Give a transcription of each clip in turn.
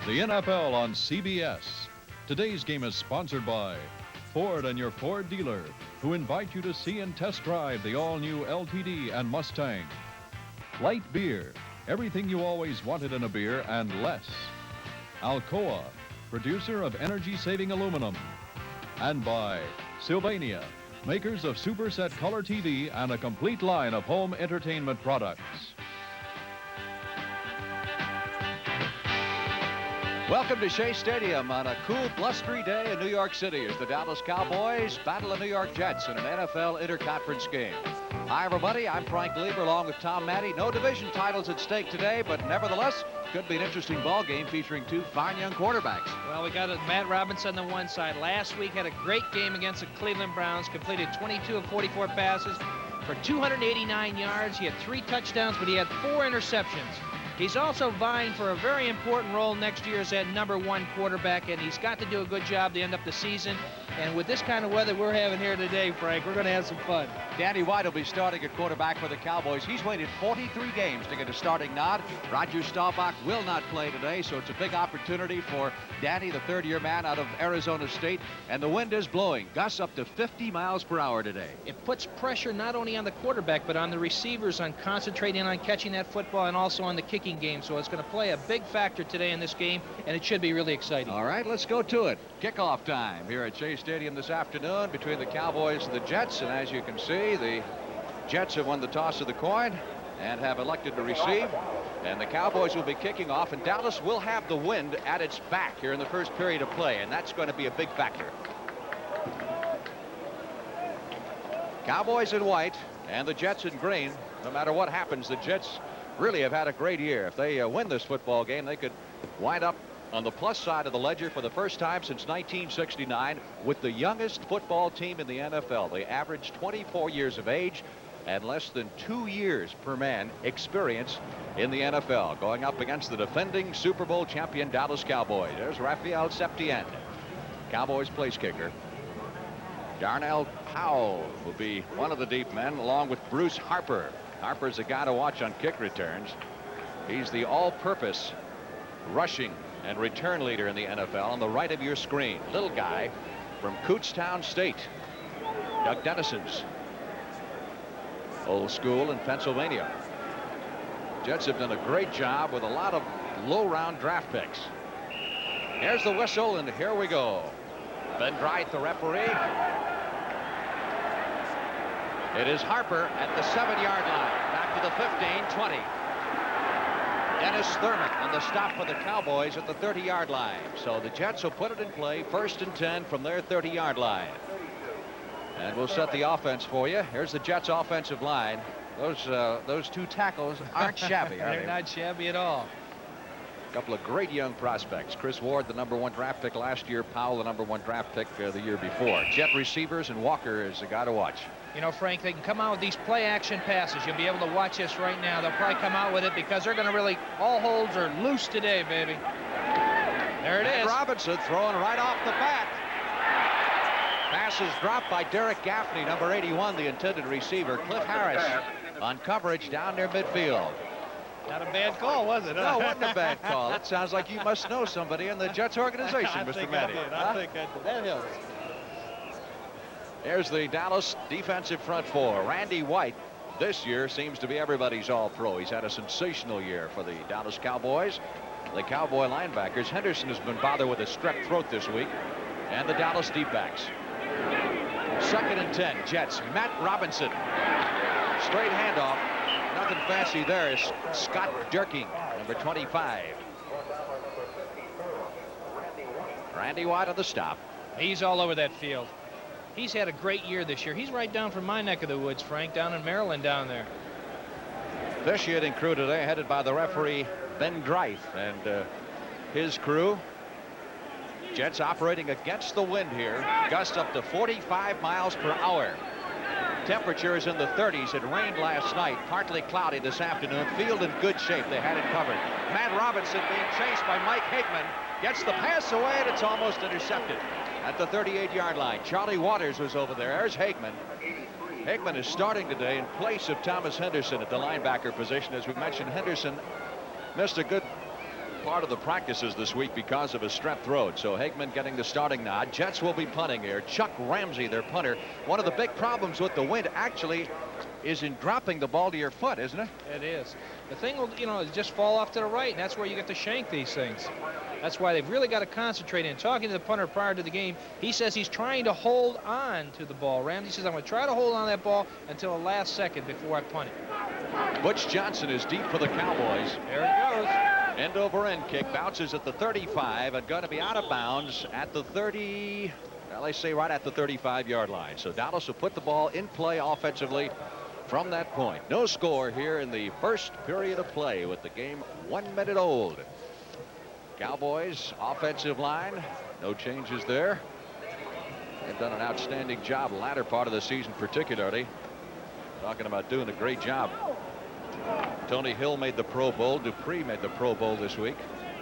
The NFL on CBS. Today's game is sponsored by Ford and your Ford dealer, who invite you to see and test drive the all-new LTD and Mustang. Light beer, everything you always wanted in a beer and less. Alcoa, producer of energy-saving aluminum. And by Sylvania, makers of Superset Color TV and a complete line of home entertainment products. Welcome to Shea Stadium on a cool, blustery day in New York City as the Dallas Cowboys battle the New York Jets in an NFL interconference game. Hi, everybody. I'm Frank Lieber along with Tom Matty. No division titles at stake today, but nevertheless, could be an interesting ball game featuring two fine young quarterbacks. Well, we got Matt Robinson on the one side. Last week had a great game against the Cleveland Browns, completed 22 of 44 passes for 289 yards. He had 3 touchdowns, but he had 4 interceptions. He's also vying for a very important role next year as that #1 quarterback, and he's got to do a good job to end up the season. And with this kind of weather we're having here today, Frank, we're going to have some fun. Danny White will be starting at quarterback for the Cowboys. He's waited 43 games to get a starting nod. Roger Staubach will not play today, so it's a big opportunity for Danny, the third-year man out of Arizona State. And the wind is blowing, gusts up to 50 miles per hour today. It puts pressure not only on the quarterback, but on the receivers on concentrating on catching that football and also on the kicking game. So it's going to play a big factor today in this game, and it should be really exciting. All right, let's go to it. Kickoff time here at Shea Stadium this afternoon between the Cowboys and the Jets. And as you can see, the Jets have won the toss of the coin and have elected to receive. And the Cowboys will be kicking off, and Dallas will have the wind at its back here in the first period of play, and that's going to be a big factor. Cowboys in white and the Jets in green. No matter what happens, the Jets really have had a great year. If they win this football game, they could wind up on the plus side of the ledger for the first time since 1969 with the youngest football team in the NFL. They average 24 years of age and less than 2 years per man experience in the NFL, going up against the defending Super Bowl champion Dallas Cowboys. There's Rafael Septien, Cowboys place kicker. Darnell Powell will be one of the deep men, along with Bruce Harper. Harper's a guy to watch on kick returns. He's the all-purpose rushing and return leader in the NFL on the right of your screen. Little guy from Kutztown State, Doug Dennison's old school in Pennsylvania. Jets have done a great job with a lot of low-round draft picks. Here's the whistle, and here we go. Ben Dryth, the referee. It is Harper at the 7-yard line. Back to the 15, 20. Dennis Thurman on the stop for the Cowboys at the 30-yard line. So the Jets will put it in play, 1st and 10 from their 30-yard line. And we'll set the offense for you. Here's the Jets' offensive line. Those 2 tackles aren't shabby, are they? They're not shabby at all. A couple of great young prospects. Chris Ward, the #1 draft pick last year. Powell, the #1 draft pick the year before. Jet receivers, and Walker is a guy to watch. You know, Frank, they can come out with these play-action passes. You'll be able to watch this right now. They'll probably come out with it because they're going to really, all holds are loose today, baby. There it is. Robinson throwing right off the bat. Pass is dropped by Derek Gaffney, number 81, the intended receiver. Cliff Harris on coverage down near midfield. Not a bad call, was it? No, it wasn't a bad call. That sounds like you must know somebody in the Jets organization, Mr. Matty. I think that helps. There's the Dallas defensive front four. Randy White this year seems to be everybody's all-pro. He's had a sensational year for the Dallas Cowboys. The Cowboy linebackers. Henderson has been bothered with a strep throat this week. And the Dallas deep-backs. 2nd and 10, Jets. Matt Robinson. Straight handoff. Nothing fancy there is Scott Durking, number 25. Randy White on the stop. He's all over that field. He's had a great year this year. He's right down from my neck of the woods, Frank, down in Maryland down there. Officiating crew today headed by the referee Ben Dryth and his crew. Jets operating against the wind here. Gusts up to 45 miles per hour. Temperature is in the 30s. It rained last night. Partly cloudy this afternoon. Field in good shape. They had it covered. Matt Robinson being chased by Mike Hagman. Gets the pass away, and it's almost intercepted at the 38-yard line. Charlie Waters was over there. There's Hagman. Hagman is starting today in place of Thomas Henderson at the linebacker position. As we mentioned, Henderson missed a good part of the practices this week because of his strep throat. So Hagman getting the starting nod. Jets will be punting here. Chuck Ramsey, their punter. One of the big problems with the wind actually is in dropping the ball to your foot, isn't it? It is. The thing will, is just fall off to the right, and that's where you get to shank these things. That's why they've really got to concentrate. In talking to the punter prior to the game, he says he's trying to hold on to the ball. Ramsey says, I'm going to try to hold on to that ball until the last second before I punt it. Butch Johnson is deep for the Cowboys. There he goes. End over end kick, bounces at the 35 and going to be out of bounds at the 30. Well, they say right at the 35-yard line. So Dallas will put the ball in play offensively from that point. No score here in the first period of play with the game 1 minute old. Cowboys offensive line, no changes there. They've done an outstanding job latter part of the season, particularly. Talking about doing a great job. Tony Hill made the Pro Bowl. DuPree made the Pro Bowl this week.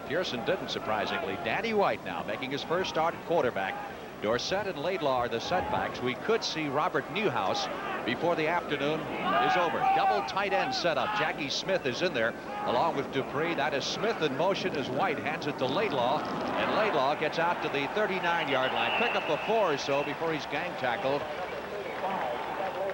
Pearson didn't, surprisingly. Danny White now making his first start at quarterback. Dorsett and Laidlaw are the setbacks. We could see Robert Newhouse before the afternoon is over. Double tight end setup. Jackie Smith is in there along with DuPree. That is Smith in motion as White hands it to Laidlaw, and Laidlaw gets out to the 39-yard line. Pick up a 4 or so before he's gang tackled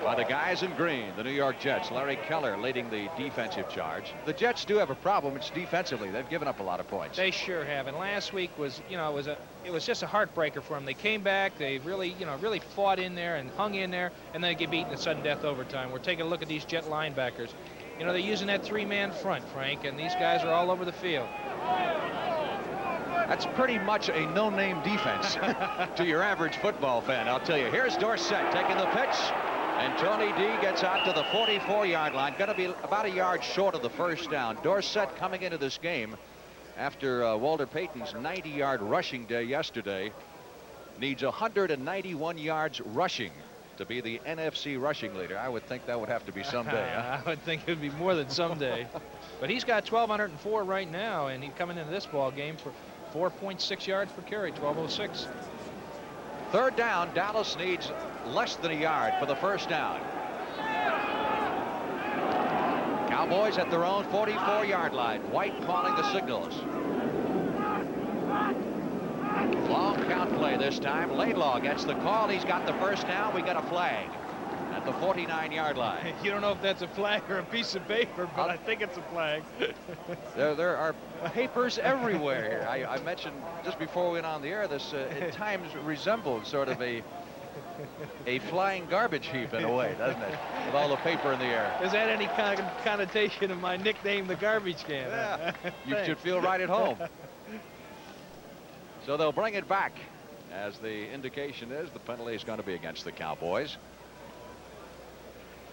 by the guys in green, the New York Jets. Larry Keller leading the defensive charge. The Jets do have a problem. It's defensively. They've given up a lot of points. They sure have. And last week was, it was just a heartbreaker for them. They came back. They really, really fought in there and hung in there, and then they get beaten in sudden death overtime. We're taking a look at these Jet linebackers. They're using that 3-man front, Frank, and these guys are all over the field. That's pretty much a no-name defense to your average football fan, I'll tell you. Here's Dorsett taking the pitch. And Tony D gets out to the 44-yard line. Going to be about a yard short of the first down. Dorsett coming into this game after Walter Payton's 90-yard rushing day yesterday needs 191 yards rushing to be the NFC rushing leader. I would think that would have to be someday. Huh? I would think it would be more than someday. But he's got 1,204 right now, and he's coming into this ball game for 4.6 yards per carry, 12:06. Third down. Dallas needs less than a yard for the first down. Cowboys at their own 44-yard line. White calling the signals. Long count play this time. Laidlaw gets the call. He's got the first down. We got a flag at the 49-yard line. You don't know if that's a flag or a piece of paper, but I think it's a flag. There are papers everywhere here. I mentioned just before we went on the air, this at times resembles sort of a flying garbage heap in a way, doesn't it? With all the paper in the air. Is that any kind of connotation of my nickname, the garbage can? Yeah, you should feel right at home. So they'll bring it back. As the indication is, the penalty is going to be against the Cowboys.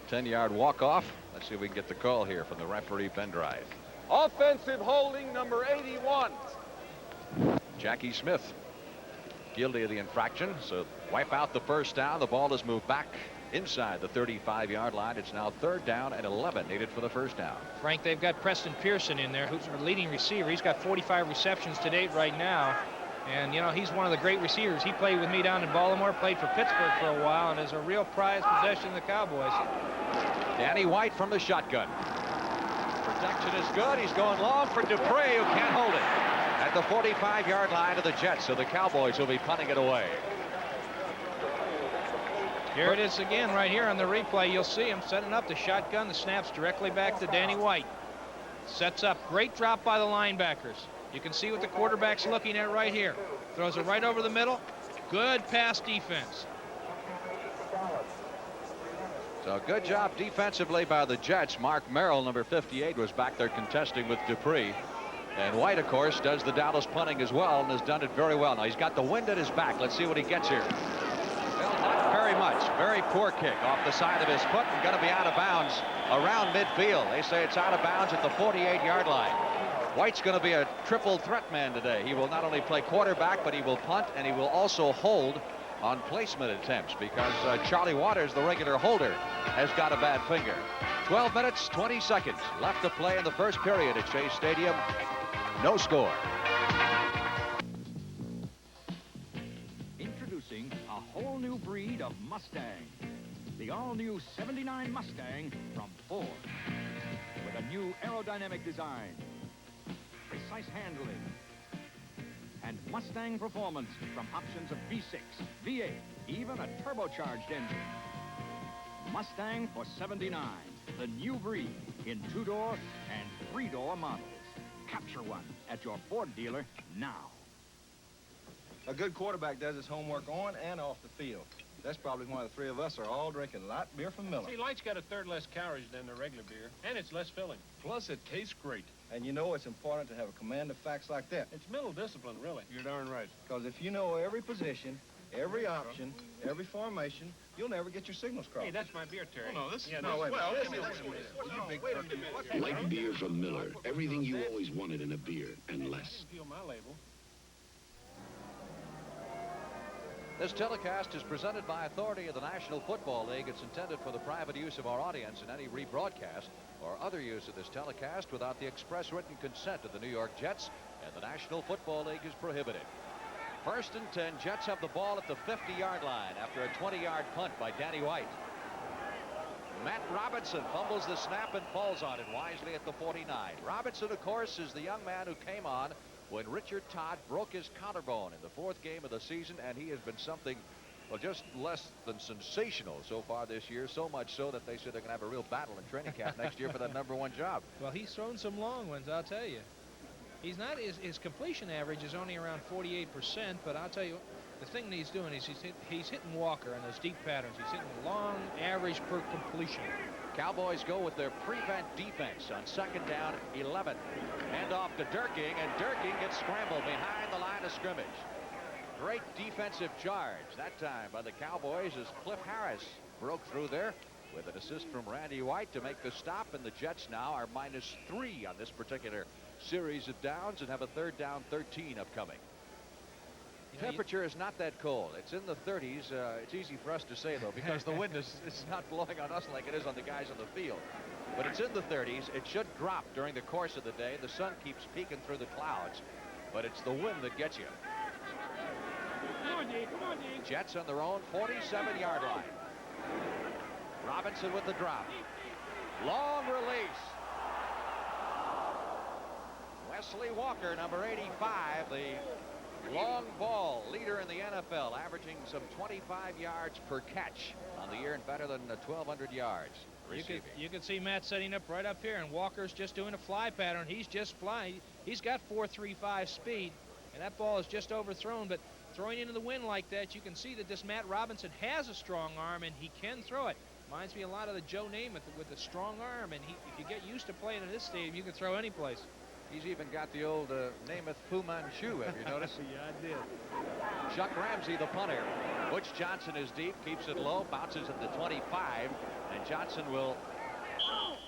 10-yard walk-off. Let's see if we can get the call here from the referee pen drive. Offensive holding number 81. Jackie Smith guilty of the infraction, so wipe out the first down. The ball is moved back inside the 35-yard line. It's now 3rd down and 11 needed for the first down. Frank, they've got Preston Pearson in there, who's the leading receiver. He's got 45 receptions to date right now. And, he's one of the great receivers. He played with me down in Baltimore, played for Pittsburgh for a while, and is a real prized possession of the Cowboys. Danny White from the shotgun. Protection is good. He's going long for DuPree, who can't hold it at the 45-yard line of the Jets. So the Cowboys will be punting it away. Here it is again right here on the replay. You'll see him setting up the shotgun. The snap's directly back to Danny White. Sets up. Great drop by the linebackers. You can see what the quarterback's looking at right here. Throws it right over the middle. Good pass defense. So good job defensively by the Jets. Mark Merrill, number 58, was back there contesting with DuPree. And White, of course, does the Dallas punting as well and has done it very well. Now he's got the wind at his back. Let's see what he gets here. Well, not very much. Very poor kick off the side of his foot and going to be out of bounds around midfield. They say it's out of bounds at the 48-yard line. White's going to be a triple threat man today. He will not only play quarterback, but he will punt, and he will also hold on placement attempts because Charlie Waters, the regular holder, has got a bad finger. 12 minutes, 20 seconds left to play in the first period at Shea Stadium. No score. Introducing a whole new breed of Mustang. The all-new 79 Mustang from Ford. With a new aerodynamic design. precise handling. And Mustang performance from options of V6, V8, even a turbocharged engine. Mustang for $79, the new breed in 2-door and 3-door models. Capture one at your Ford dealer now. A good quarterback does his homework on and off the field. That's probably why the three of us are all drinking light beer from Miller. See, Light's got a third less calories than the regular beer, and it's less filling. Plus, it tastes great. And you know it's important to have a command of facts like that. It's mental discipline, really. You're darn right. Because if you know every position, every option, every formation, you'll never get your signals crossed. Hey, that's my beer, Terry. Oh, no, this yeah, is... No, wait. Well, Wait a wait a minute. Light beer from Miller. Everything you always wanted in a beer, and less. I can feel my label. This telecast is presented by authority of the National Football League. It's intended for the private use of our audience, and any rebroadcast or other use of this telecast without the express written consent of the New York Jets and the National Football League is prohibited. 1st and 10, Jets have the ball at the 50-yard line after a 20-yard punt by Danny White. Matt Robinson fumbles the snap and falls on it wisely at the 49. Robinson, of course, is the young man who came on when Richard Todd broke his collarbone in the 4th game of the season, and he has been something, well, just less than sensational so far this year, so much so that they said they're going to have a real battle in training camp next year for that #1 job. Well, he's thrown some long ones, I'll tell you. He's not, his completion average is only around 48%, but I'll tell you, the thing that he's doing is he's hitting Walker on those deep patterns. He's hitting long average per completion. Cowboys go with their prevent defense on 2nd down, 11. Hand off to Durking, and Durking gets scrambled behind the line of scrimmage. Great defensive charge that time by the Cowboys as Cliff Harris broke through there with an assist from Randy White to make the stop, and the Jets now are -3 on this particular series of downs and have a 3rd down 13 upcoming. Temperature is not that cold. It's in the 30s. It's easy for us to say, though, because the wind is not blowing on us like it is on the guys on the field. But it's in the 30s. It should drop during the course of the day. The sun keeps peeking through the clouds, but it's the wind that gets you. Come on, Dave. Come on, Dave. Jets on their own 47-yard line. Robinson with the drop. Long release. Wesley Walker, number 85, the long ball leader in the NFL, averaging some 25 yards per catch on the year and better than 1,200 yards receiving. You can see Matt setting up right up here, and Walker's just doing a fly pattern. He's just flying. He's got 4.35 speed, and that ball is just overthrown. But throwing into the wind like that, you can see that this Matt Robinson has a strong arm, and he can throw it. Reminds me a lot of the Joe Namath with a strong arm, and if you get used to playing in this stadium, you can throw any place. He's even got the old Namath Fu Manchu, have you noticed? Yeah, I did. Chuck Ramsey, the punter. Butch Johnson is deep, keeps it low, bounces at the 25, and Johnson will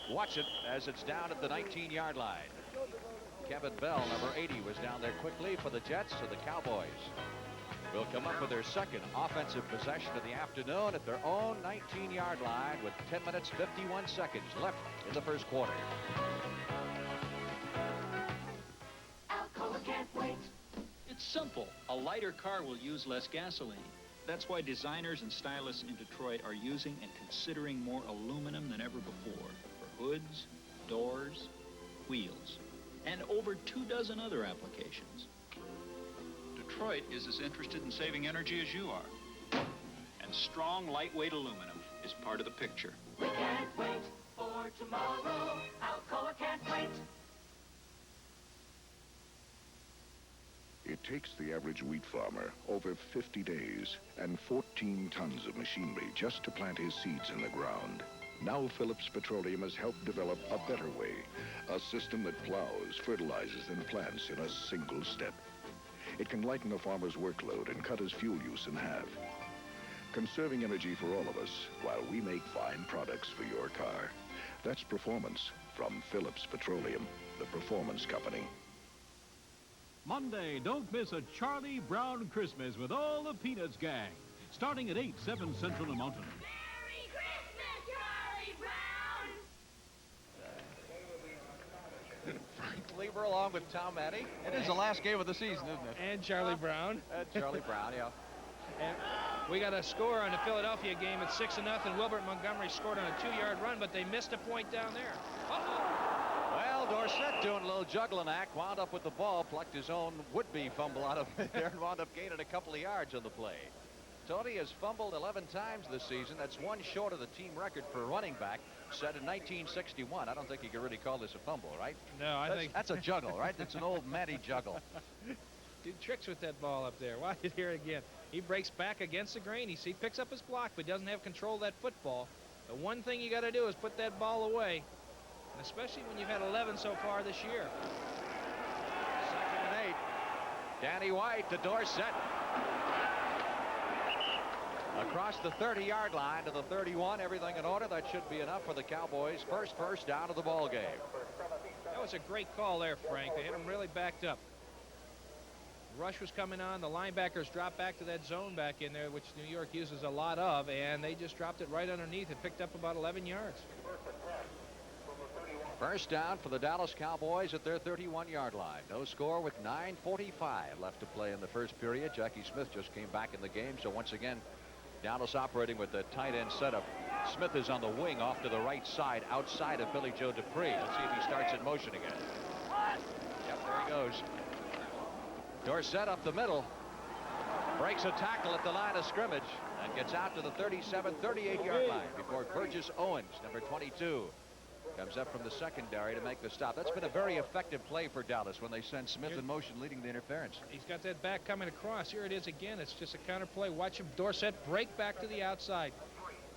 watch it as it's down at the 19-yard line. Kevin Bell, number 80, was down there quickly for the Jets, so the Cowboys will come up with their 2nd offensive possession of the afternoon at their own 19-yard line with 10 minutes, 51 seconds left in the 1st quarter. Can't wait. It's simple. A lighter car will use less gasoline. That's why designers and stylists in Detroit are using and considering more aluminum than ever before for hoods, doors, wheels, and over 24 other applications. Detroit is as interested in saving energy as you are. And strong, lightweight aluminum is part of the picture. We can't wait for tomorrow. Alcoa can't wait. It takes the average wheat farmer over 50 days and 14 tons of machinery just to plant his seeds in the ground. Now Phillips Petroleum has helped develop a better way, a system that plows, fertilizes, and plants in a single step. It can lighten a farmer's workload and cut his fuel use in half, conserving energy for all of us while we make fine products for your car. That's performance from Phillips Petroleum, the performance company. Monday, don't miss a Charlie Brown Christmas with all the Peanuts gang. Starting at 8, 7 Central and Mountain. Merry Christmas, Charlie Brown! Frank Lieber along with Tom Addy. It is the last game of the season, isn't it? And Charlie Brown. Charlie Brown, yeah. And we got a score on the Philadelphia game at 6-0. Wilbert Montgomery scored on a 2-yard run, but they missed a point down there. Uh-oh. Well, Dorsett doing a little juggling act, wound up with the ball, plucked his own would-be fumble out of there, and wound up gaining a couple of yards on the play. Tony has fumbled 11 times this season. That's one short of the team record for a running back set in 1961. I don't think you can really call this a fumble, right? No, I think that's a juggle, right? It's an old Matty juggle. Do tricks with that ball up there. Watch it here again. He breaks back against the grain. He picks up his block, but doesn't have control of that football. The one thing you got to do is put that ball away, and especially when you've had 11 so far this year. 2nd and 8. Danny White to Dorsett. Across the 30-yard line to the 31. Everything in order. That should be enough for the Cowboys. First down of the ball game. That was a great call there, Frank. They had him really backed up. Rush was coming on. The linebackers dropped back to that zone back in there, which New York uses a lot of, and they just dropped it right underneath and picked up about 11 yards. First down for the Dallas Cowboys at their 31-yard line. No score with 9:45 left to play in the first period. Jackie Smith just came back in the game, so once again, Dallas operating with the tight end setup. Smith is on the wing off to the right side, outside of Billy Joe DuPree. Let's see if he starts in motion again. Yep, there he goes. Dorsett up the middle. Breaks a tackle at the line of scrimmage and gets out to the 37, 38-yard line before Burgess Owens, number 22, comes up from the secondary to make the stop. That's been a very effective play for Dallas when they send Smith in motion, leading the interference. He's got that back coming across. Here it is again. It's just a counter play. Watch him, Dorsett, break back to the outside.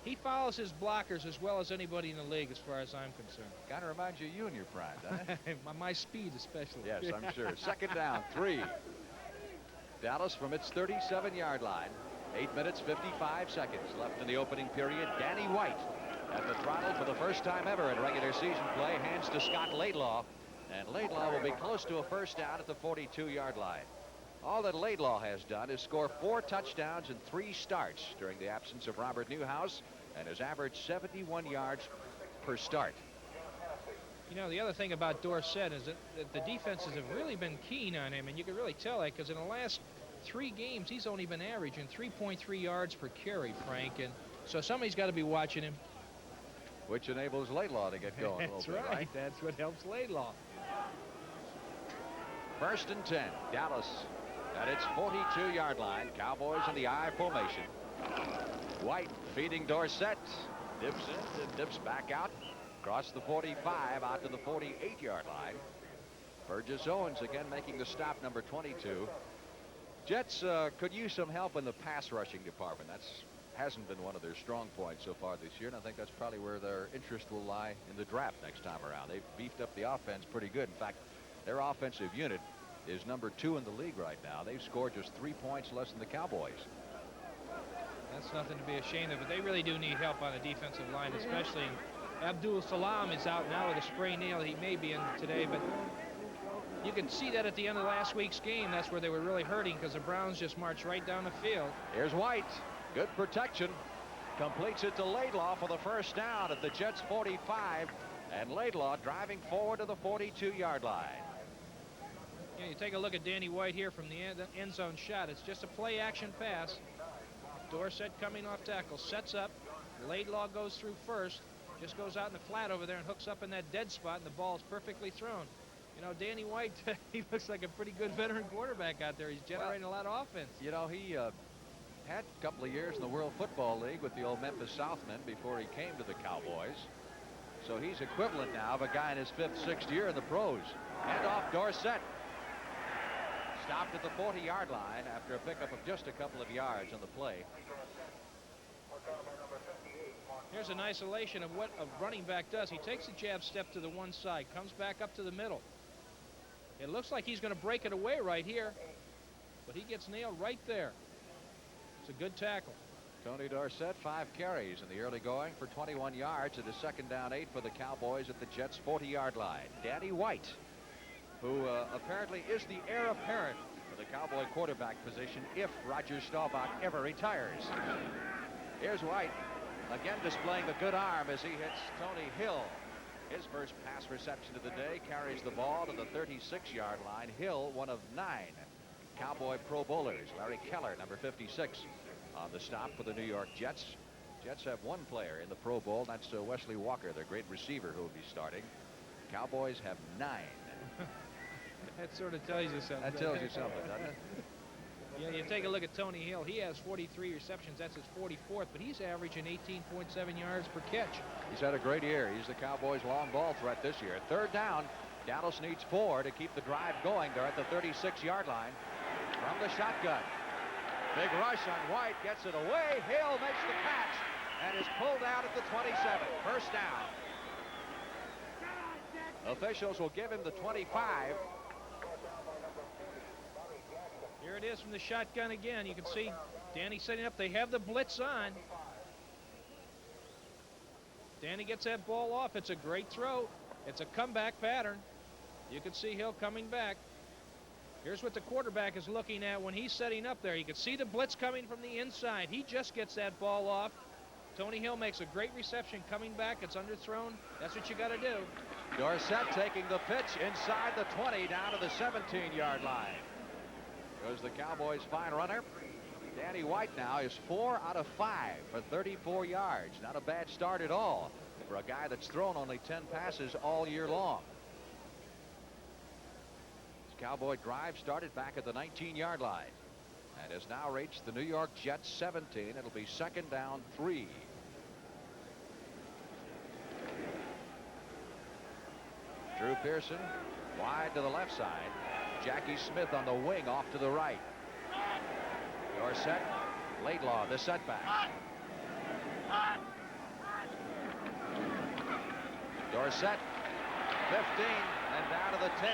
He follows his blockers as well as anybody in the league, as far as I'm concerned. Kind of reminds you of you in your prime, doesn't it? My speed, especially. Yes, I'm sure. 2nd down, 3. Dallas from its 37-yard line. 8 minutes, 55 seconds left in the opening period. Danny White at the throttle for the first time ever in regular season play. Hands to Scott Laidlaw. And Laidlaw will be close to a first down at the 42-yard line. All that Laidlaw has done is score 4 touchdowns in 3 starts during the absence of Robert Newhouse, and has averaged 71 yards per start. You know, the other thing about Dorsett is that the defenses have really been keen on him, and you can really tell that because in the last 3 games, he's only been averaging 3.3 yards per carry, Frank, and so somebody's got to be watching him. Which enables Laidlaw to get going. That's a little bit, right. That's what helps Laidlaw. 1st and 10. Dallas at its 42-yard line. Cowboys in the I formation. White feeding Dorsett. Dips in and dips back out. Across the 45 out to the 48-yard line. Burgess Owens again making the stop, number 22. Jets could use some help in the pass rushing department. That's hasn't been one of their strong points so far this year, and I think that's probably where their interest will lie in the draft next time around. They've beefed up the offense pretty good. In fact, their offensive unit is number 2 in the league right now. They've scored just 3 points less than the Cowboys. That's nothing to be ashamed of, but they really do need help on the defensive line, especially. Abdul Salam is out now with a sprained nail. He may be in today, but you can see that at the end of last week's game. That's where they were really hurting because the Browns just marched right down the field. Here's White. Good protection. Completes it to Laidlaw for the first down at the Jets 45. And Laidlaw driving forward to the 42-yard line. Yeah, you take a look at Danny White here from the end zone shot. It's just a play action pass. Dorsett coming off tackle, sets up. Laidlaw goes through first. Just goes out in the flat over there and hooks up in that dead spot, and the ball is perfectly thrown. You know, Danny White, he looks like a pretty good veteran quarterback out there. He's generating a lot of offense. You know, he had a couple of years in the World Football League with the old Memphis Southmen before he came to the Cowboys. So he's equivalent now of a guy in his 5th, 6th year in the pros. Hand off Dorsett. Stopped at the 40-yard line after a pickup of just a couple of yards on the play. Here's an isolation of what a running back does. He takes a jab step to the one side, comes back up to the middle. It looks like he's going to break it away right here, but he gets nailed right there. It's a good tackle. Tony Dorsett, 5 carries in the early going for 21 yards. It is 2nd down 8 for the Cowboys at the Jets' 40-yard line. Danny White, who apparently is the heir apparent for the Cowboy quarterback position if Roger Staubach ever retires. Here's White, again displaying the good arm as he hits Tony Hill. His first pass reception of the day, carries the ball to the 36-yard line. Hill, one of 9 Cowboy Pro Bowlers. Larry Keller, number 56, on the stop for the New York Jets. Jets have 1 player in the Pro Bowl. That's Wesley Walker, their great receiver, who will be starting. Cowboys have 9. That sort of tells you something. That tells you something, doesn't it? Yeah, you take a look at Tony Hill. He has 43 receptions. That's his 44th, but he's averaging 18.7 yards per catch. He's had a great year. He's the Cowboys' long ball threat this year. Third down. Dallas needs 4 to keep the drive going. They're at the 36-yard line from the shotgun. Big rush on White. Gets it away. Hill makes the catch and is pulled out at the 27. First down. Officials will give him the 25. Here it is from the shotgun again. You can see Danny setting up. They have the blitz on. Danny gets that ball off. It's a great throw. It's a comeback pattern. You can see Hill coming back. Here's what the quarterback is looking at when he's setting up there. You can see the blitz coming from the inside. He just gets that ball off. Tony Hill makes a great reception coming back. It's underthrown. That's what you got to do. Dorsett taking the pitch inside the 20 down to the 17-yard line. Goes the Cowboys' fine runner. Danny White now is 4 out of 5 for 34 yards. Not a bad start at all for a guy that's thrown only 10 passes all year long. This Cowboy drive started back at the 19-yard line and has now reached the New York Jets 17. It'll be second down 3. Drew Pearson wide to the left side. Jackie Smith on the wing off to the right. Dorsett, Laidlaw, the setback. Dorsett, 15, and down to the 10.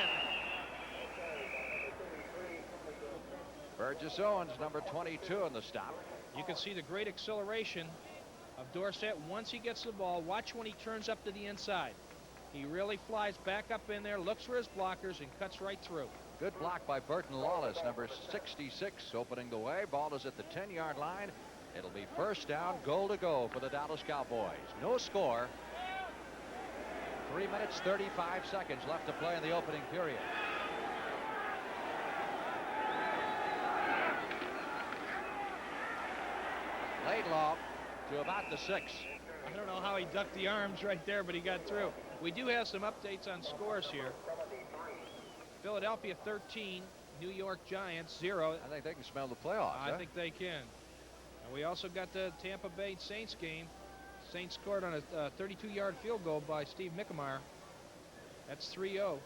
Burgess Owens, number 22 in the stop. You can see the great acceleration of Dorsett once he gets the ball. Watch when he turns up to the inside. He really flies back up in there, looks for his blockers, and cuts right through. Good block by Burton Lawless, number 66, opening the way. Ball is at the 10-yard line. It'll be first down, goal to go for the Dallas Cowboys. No score. 3 minutes, 35 seconds left to play in the opening period. Laidlaw to about the 6. I don't know how he ducked the arms right there, but he got through. We do have some updates on scores here. Philadelphia 13, New York Giants 0. I think they can smell the playoffs. I think they can. And we also got the Tampa Bay Saints game. Saints scored on a 32-yard field goal by Steve Mickemeyer. That's 3-0.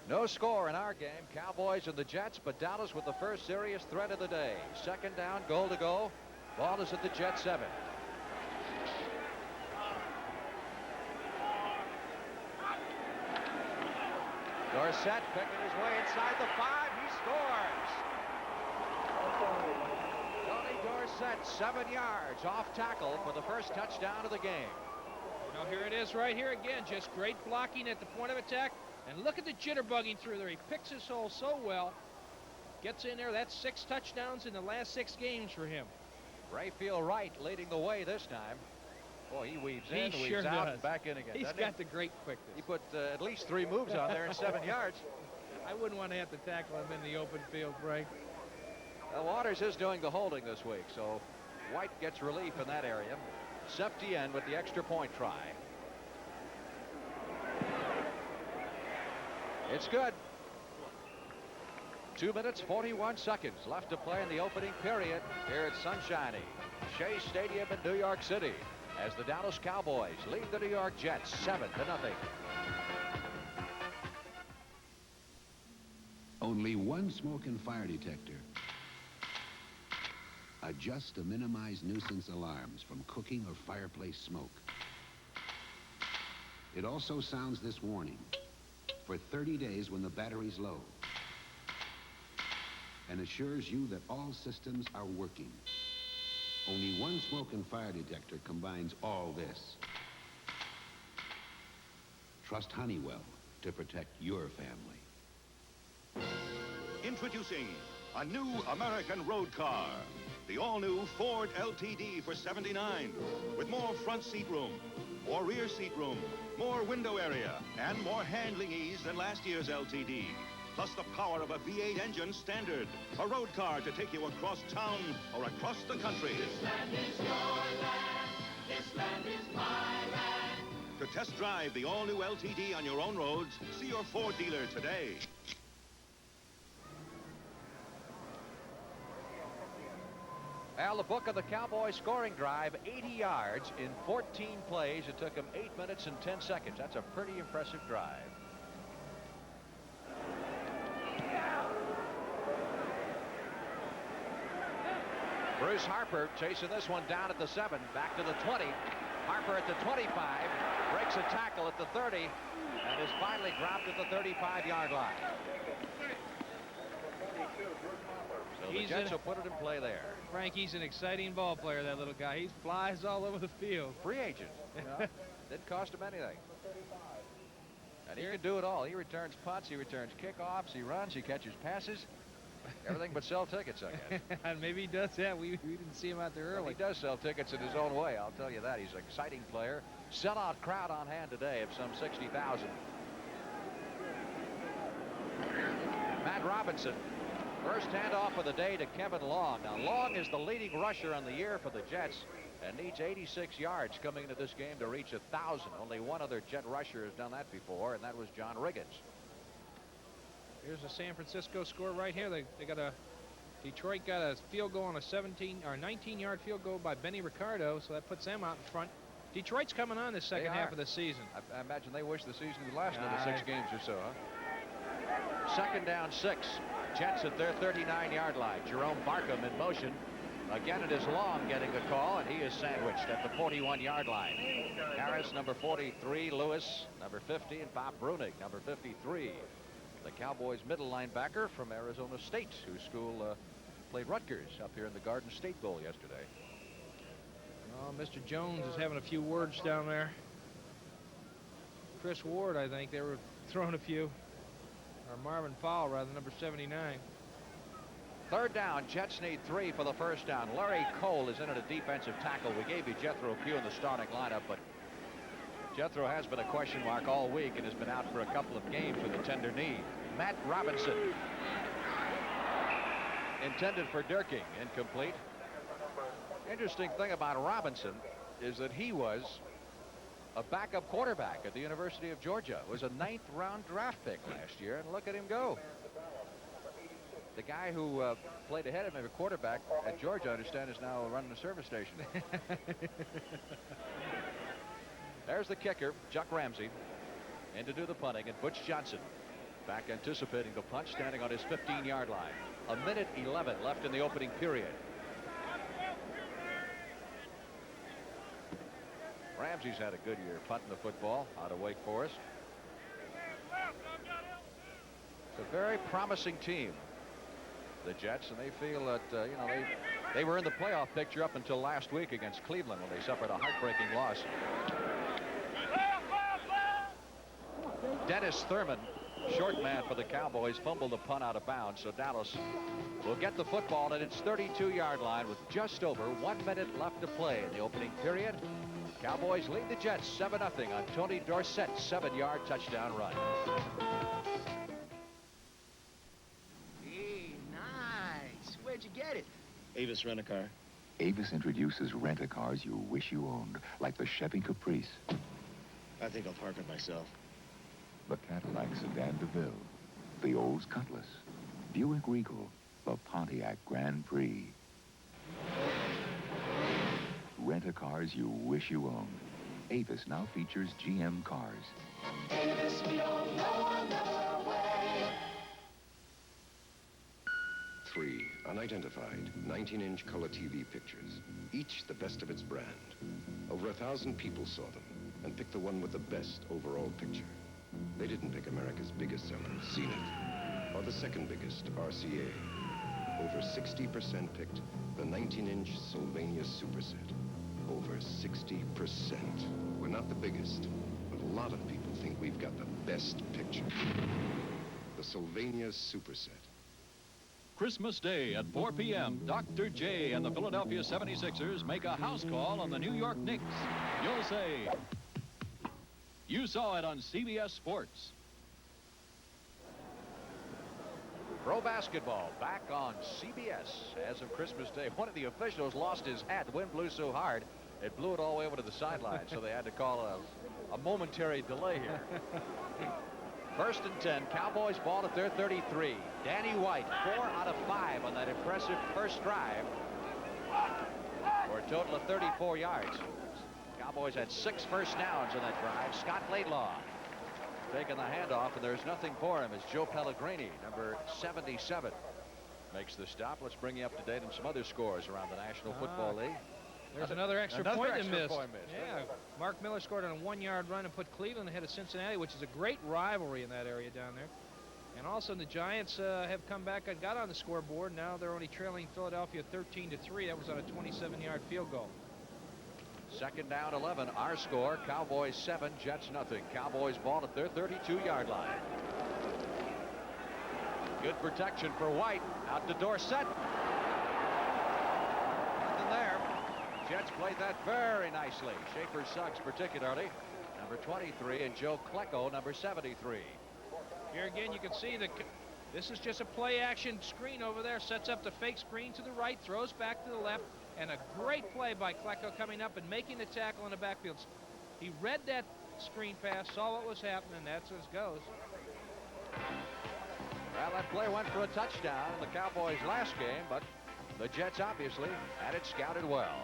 No score in our game. Cowboys and the Jets, but Dallas with the first serious threat of the day. Second down, goal to go. Ball is at the Jets 7. Dorsett picking his way inside the 5. He scores. Tony Dorsett, 7 yards off tackle for the first touchdown of the game. Now here it is right here again. Just great blocking at the point of attack. And look at the jitterbugging through there. He picks his hole so well. Gets in there. That's 6 touchdowns in the last 6 games for him. Rayfield Wright leading the way this time. Boy, he weaves in, he weaves sure out, does. and back in again. He's got the great quickness. He put at least 3 moves on there in 7 yards. I wouldn't want to have to tackle him in the open field, Frank. Waters is doing the holding this week, so White gets relief in that area. Septien with the extra point try. It's good. 2 minutes, 41 seconds left to play in the opening period here at sunshiny Shea Stadium in New York City as the Dallas Cowboys lead the New York Jets 7-0. Only one smoke and fire detector. Adjust to minimize nuisance alarms from cooking or fireplace smoke. It also sounds this warning for 30 days when the battery's low and assures you that all systems are working. Only one smoke and fire detector combines all this. Trust Honeywell to protect your family. Introducing a new American road car. The all-new Ford LTD for $79, with more front seat room, more rear seat room, more window area, and more handling ease than last year's LTD. Plus the power of a V8 engine standard. A road car to take you across town or across the country. This land is your land. This land is my land. To Test drive the all-new LTD on your own roads. See your Ford dealer today. Well, the book of the Cowboys scoring drive, 80 yards in 14 plays. It took them 8 minutes and 10 seconds. That's a pretty impressive drive. Bruce Harper chasing this one down at the 7, back to the 20. Harper at the 25, breaks a tackle at the 30, and is finally dropped at the 35-yard line. So the Jets will put it in play there. Frank, he's an exciting ball player, that little guy. He flies all over the field. Free agent. Didn't cost him anything. And he can do it all. He returns punts, he returns kickoffs, he runs, he catches passes. Everything but sell tickets, I guess. And maybe he does that. We didn't see him out there early. Well, he does sell tickets in his own way, I'll tell you that. He's an exciting player. Sellout crowd on hand today of some 60,000. Matt Robinson. First handoff of the day to Kevin Long. Now, Long is the leading rusher on the year for the Jets and needs 86 yards coming into this game to reach 1,000. Only one other Jet rusher has done that before, and that was John Riggins. Here's a San Francisco score right here. Detroit got a field goal on a 19-yard field goal by Benny Ricardo, so that puts them out in front. Detroit's coming on the second half of the season. I imagine they wish the season would last another 6 games or so, huh? Second down 6. Jets at their 39-yard line. Jerome Barkham in motion. Again, it is Long getting the call, and he is sandwiched at the 41-yard line. Harris, number 43, Lewis, number 50, and Bob Brunig, number 53. The Cowboys middle linebacker from Arizona State, whose school played Rutgers up here in the Garden State Bowl yesterday. Oh, Mr. Jones is having a few words down there. Chris Ward, I think, they were throwing a few. Or Marvin Powell, rather, number 79. Third down, Jets need 3 for the first down. Larry Cole is in at a defensive tackle. We gave you Jethro Pugh in the starting lineup, but Jethro has been a question mark all week and has been out for a couple of games with a tender knee. Matt Robinson. Intended for Durking, incomplete. Interesting thing about Robinson is that he was a backup quarterback at the University of Georgia. Was a 9th-round draft pick last year, and look at him go. The guy who played ahead of him at quarterback at Georgia, I understand, is now running a service station. There's the kicker, Chuck Ramsey, in to do the punting, and Butch Johnson back anticipating the punch, standing on his 15-yard line. 1:11 left in the opening period. Ramsey's had a good year punting the football out of Wake Forest. It's a very promising team, the Jets, and they feel that they were in the playoff picture up until last week against Cleveland when they suffered a heartbreaking loss. Dennis Thurman, short man for the Cowboys, fumbled the punt out of bounds, so Dallas will get the football at its 32-yard line with just over 1 minute left to play in the opening period. Cowboys lead the Jets 7-0 on Tony Dorsett's 7-yard touchdown run. Hey, nice. Where'd you get it? Avis Rent-A-Car. Avis introduces rent-a-cars you wish you owned, like the Chevy Caprice, I think I'll park it myself. the Cadillac Sedan DeVille, the Olds Cutlass, Buick Regal, the Pontiac Grand Prix. Rent-a-cars you wish you owned. Avis now features GM cars. Avis, we don't know another way. 3 unidentified 19-inch color TV pictures, each the best of its brand. Over 1,000 people saw them and picked the one with the best overall picture. They didn't pick America's biggest seller, Zenith, or the second biggest, RCA. Over 60% picked the 19-inch Sylvania Superset. Over 60%. We're not the biggest, but a lot of people think we've got the best picture. The Sylvania Superset. Christmas Day at 4 p.m., Dr. J and the Philadelphia 76ers make a house call on the New York Knicks. You'll say, you saw it on CBS Sports. Pro basketball back on CBS as of Christmas Day. One of the officials lost his hat. The wind blew so hard, It blew it all the way over to the sideline, so they had to call a momentary delay here. 1st and 10. Cowboys ball at their 33. Danny White, 4 out of 5 on that impressive first drive for a total of 34 yards. Cowboys had 6 first downs on that drive. Scott Laidlaw taking the handoff, and there's nothing for him as Joe Pellegrini, number 77, makes the stop. Let's bring you up to date on some other scores around the National Football League. There's another extra point they missed. Yeah. Mark Miller scored on a 1-yard run and put Cleveland ahead of Cincinnati, which is a great rivalry in that area down there. And also the Giants have come back and got on the scoreboard. Now they're only trailing Philadelphia 13-3. That was on a 27-yard field goal. 2nd down 11. Our score, Cowboys 7, Jets nothing. Cowboys ball at their 32-yard line. Good protection for White. Out to Dorsett. Nothing there. Jets played that very nicely. Schaefer Suggs particularly, number 23, and Joe Klecko, number 73. Here again, you can see that this is just a play-action screen over there. Sets up the fake screen to the right, throws back to the left, and a great play by Klecko coming up and making the tackle in the backfield. He read that screen pass, saw what was happening, that's as it goes. Well, that play went for a touchdown in the Cowboys' last game, but the Jets obviously had it scouted well.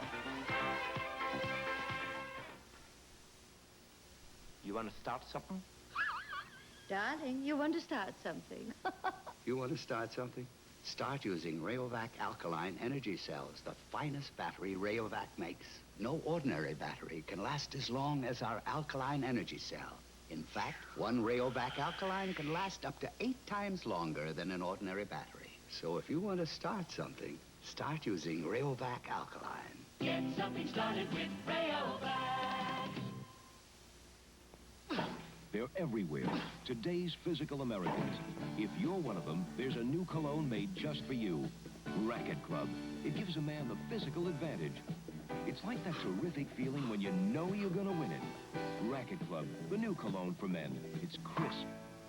You want to start something? Darling, you want to start something. You want to start something? Start using Rayovac alkaline energy cells, the finest battery Rayovac makes. No ordinary battery can last as long as our alkaline energy cell. In fact, one Rayovac alkaline can last up to 8 times longer than an ordinary battery. So if you want to start something, start using Rayovac alkaline. Get something started with Rayovac. They're everywhere. Today's physical Americans. If you're one of them, there's a new cologne made just for you. Racket Club. It gives a man the physical advantage. It's like that terrific feeling when you know you're going to win it. Racket Club, the new cologne for men. It's crisp,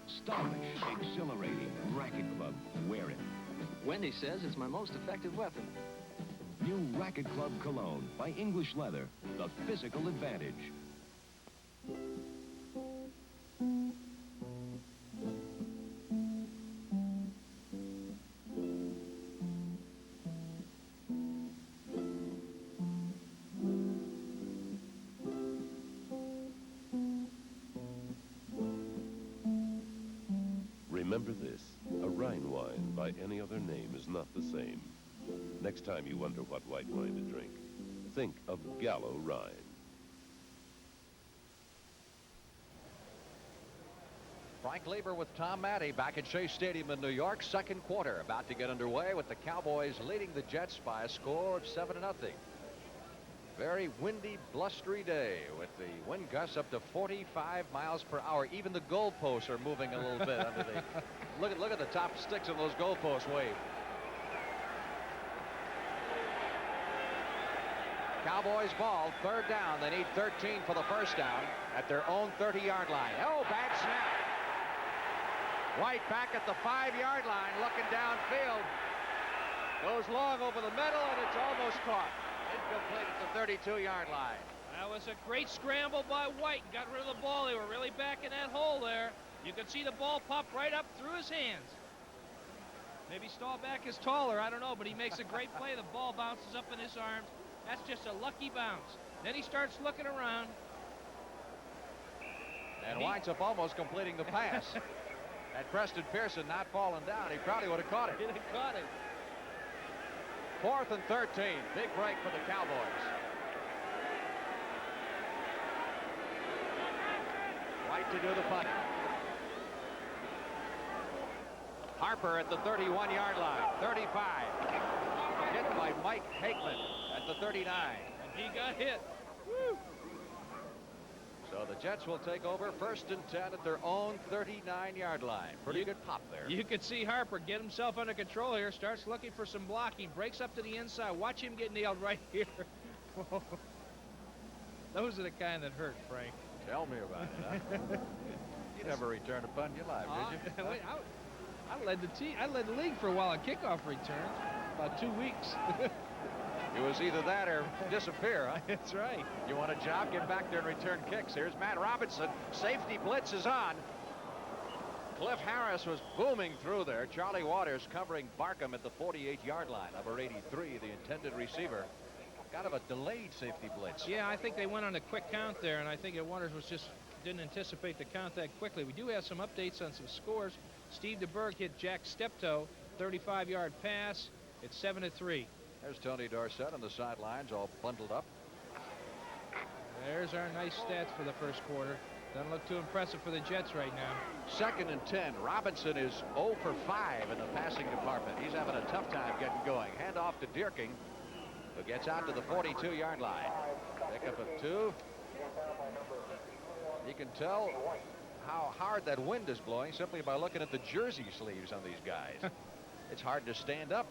stylish, exhilarating. Racket Club. Wear it. Wendy says it's my most effective weapon. New Racket Club cologne by English Leather. The physical advantage. Remember this, a Rhine wine by any other name is not the same. Next time you wonder what white wine to drink, think of Gallo Rhine. Frank Lieber with Tom Matte back at Shea Stadium in New York. 2nd quarter about to get underway with the Cowboys leading the Jets by a score of 7-0. Very windy, blustery day with the wind gusts up to 45 miles per hour. Even the goalposts are moving a little bit under the. Look at the top sticks of those goalposts wave. Cowboys ball, 3rd down. They need 13 for the first down at their own 30-yard line. Oh, bad snap. White back at the 5-yard line, looking downfield. Goes long over the middle, and it's almost caught. Incomplete at the 32-yard line. That was a great scramble by White. Got rid of the ball. They were really back in that hole there. You could see the ball pop right up through his hands. Maybe Staubach is taller, I don't know, but he makes a great play. The ball bounces up in his arms. That's just a lucky bounce. Then he starts looking around. And winds up almost completing the pass. Had Preston Pearson not fallen down, he probably would have caught it. He'd have caught it. 4th and 13. Big break for the Cowboys. White to do the punting. Harper at the 31-yard line. 35. Hit by Mike Hagelin at the 39. And he got hit. Woo. So the Jets will take over 1st and 10 at their own 39-yard line. Pretty good pop there. You could see Harper get himself under control here. Starts looking for some blocking. Breaks up to the inside. Watch him get nailed right here. Those are the kind that hurt, Frank. Tell me about it, huh? You never returned a punt in your life, did you? I led the league for a while on kickoff returns. About 2 weeks. It was either that or disappear, huh? That's right. You want a job? Get back there and return kicks. Here's Matt Robinson. Safety blitz is on. Cliff Harris was booming through there. Charlie Waters covering Barkham at the 48-yard line. Number 83, the intended receiver. Kind of a delayed safety blitz. Yeah, I think they went on a quick count there, and I think that Waters was just didn't anticipate the count that quickly. We do have some updates on some scores. Steve DeBerg hit Jack Steptoe, 35-yard pass. It's 7-3. There's Tony Dorsett on the sidelines, all bundled up. There's our nice stats for the first quarter. Doesn't look too impressive for the Jets right now. 2nd and 10. Robinson is 0 for 5 in the passing department. He's having a tough time getting going. Hand off to Dierking, who gets out to the 42-yard line. Pick up a 2. You can tell how hard that wind is blowing simply by looking at the jersey sleeves on these guys. It's hard to stand up.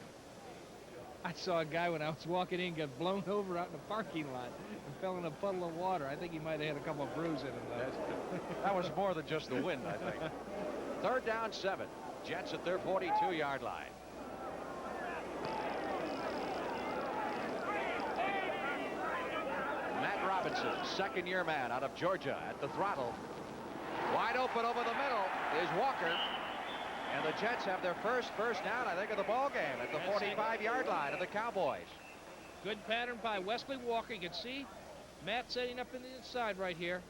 I saw a guy when I was walking in get blown over out in the parking lot and fell in a puddle of water. I think he might have had a couple of bruises in him, though. That was more than just the wind, I think. 3rd down 7. Jets at their 42-yard line. Matt Robinson, 2nd-year man out of Georgia at the throttle. Wide open over the middle is Walker. And the Jets have their first down, I think, of the ball game at the 45-yard line of the Cowboys. Good pattern by Wesley Walker. You can see Matt setting up in the inside right here.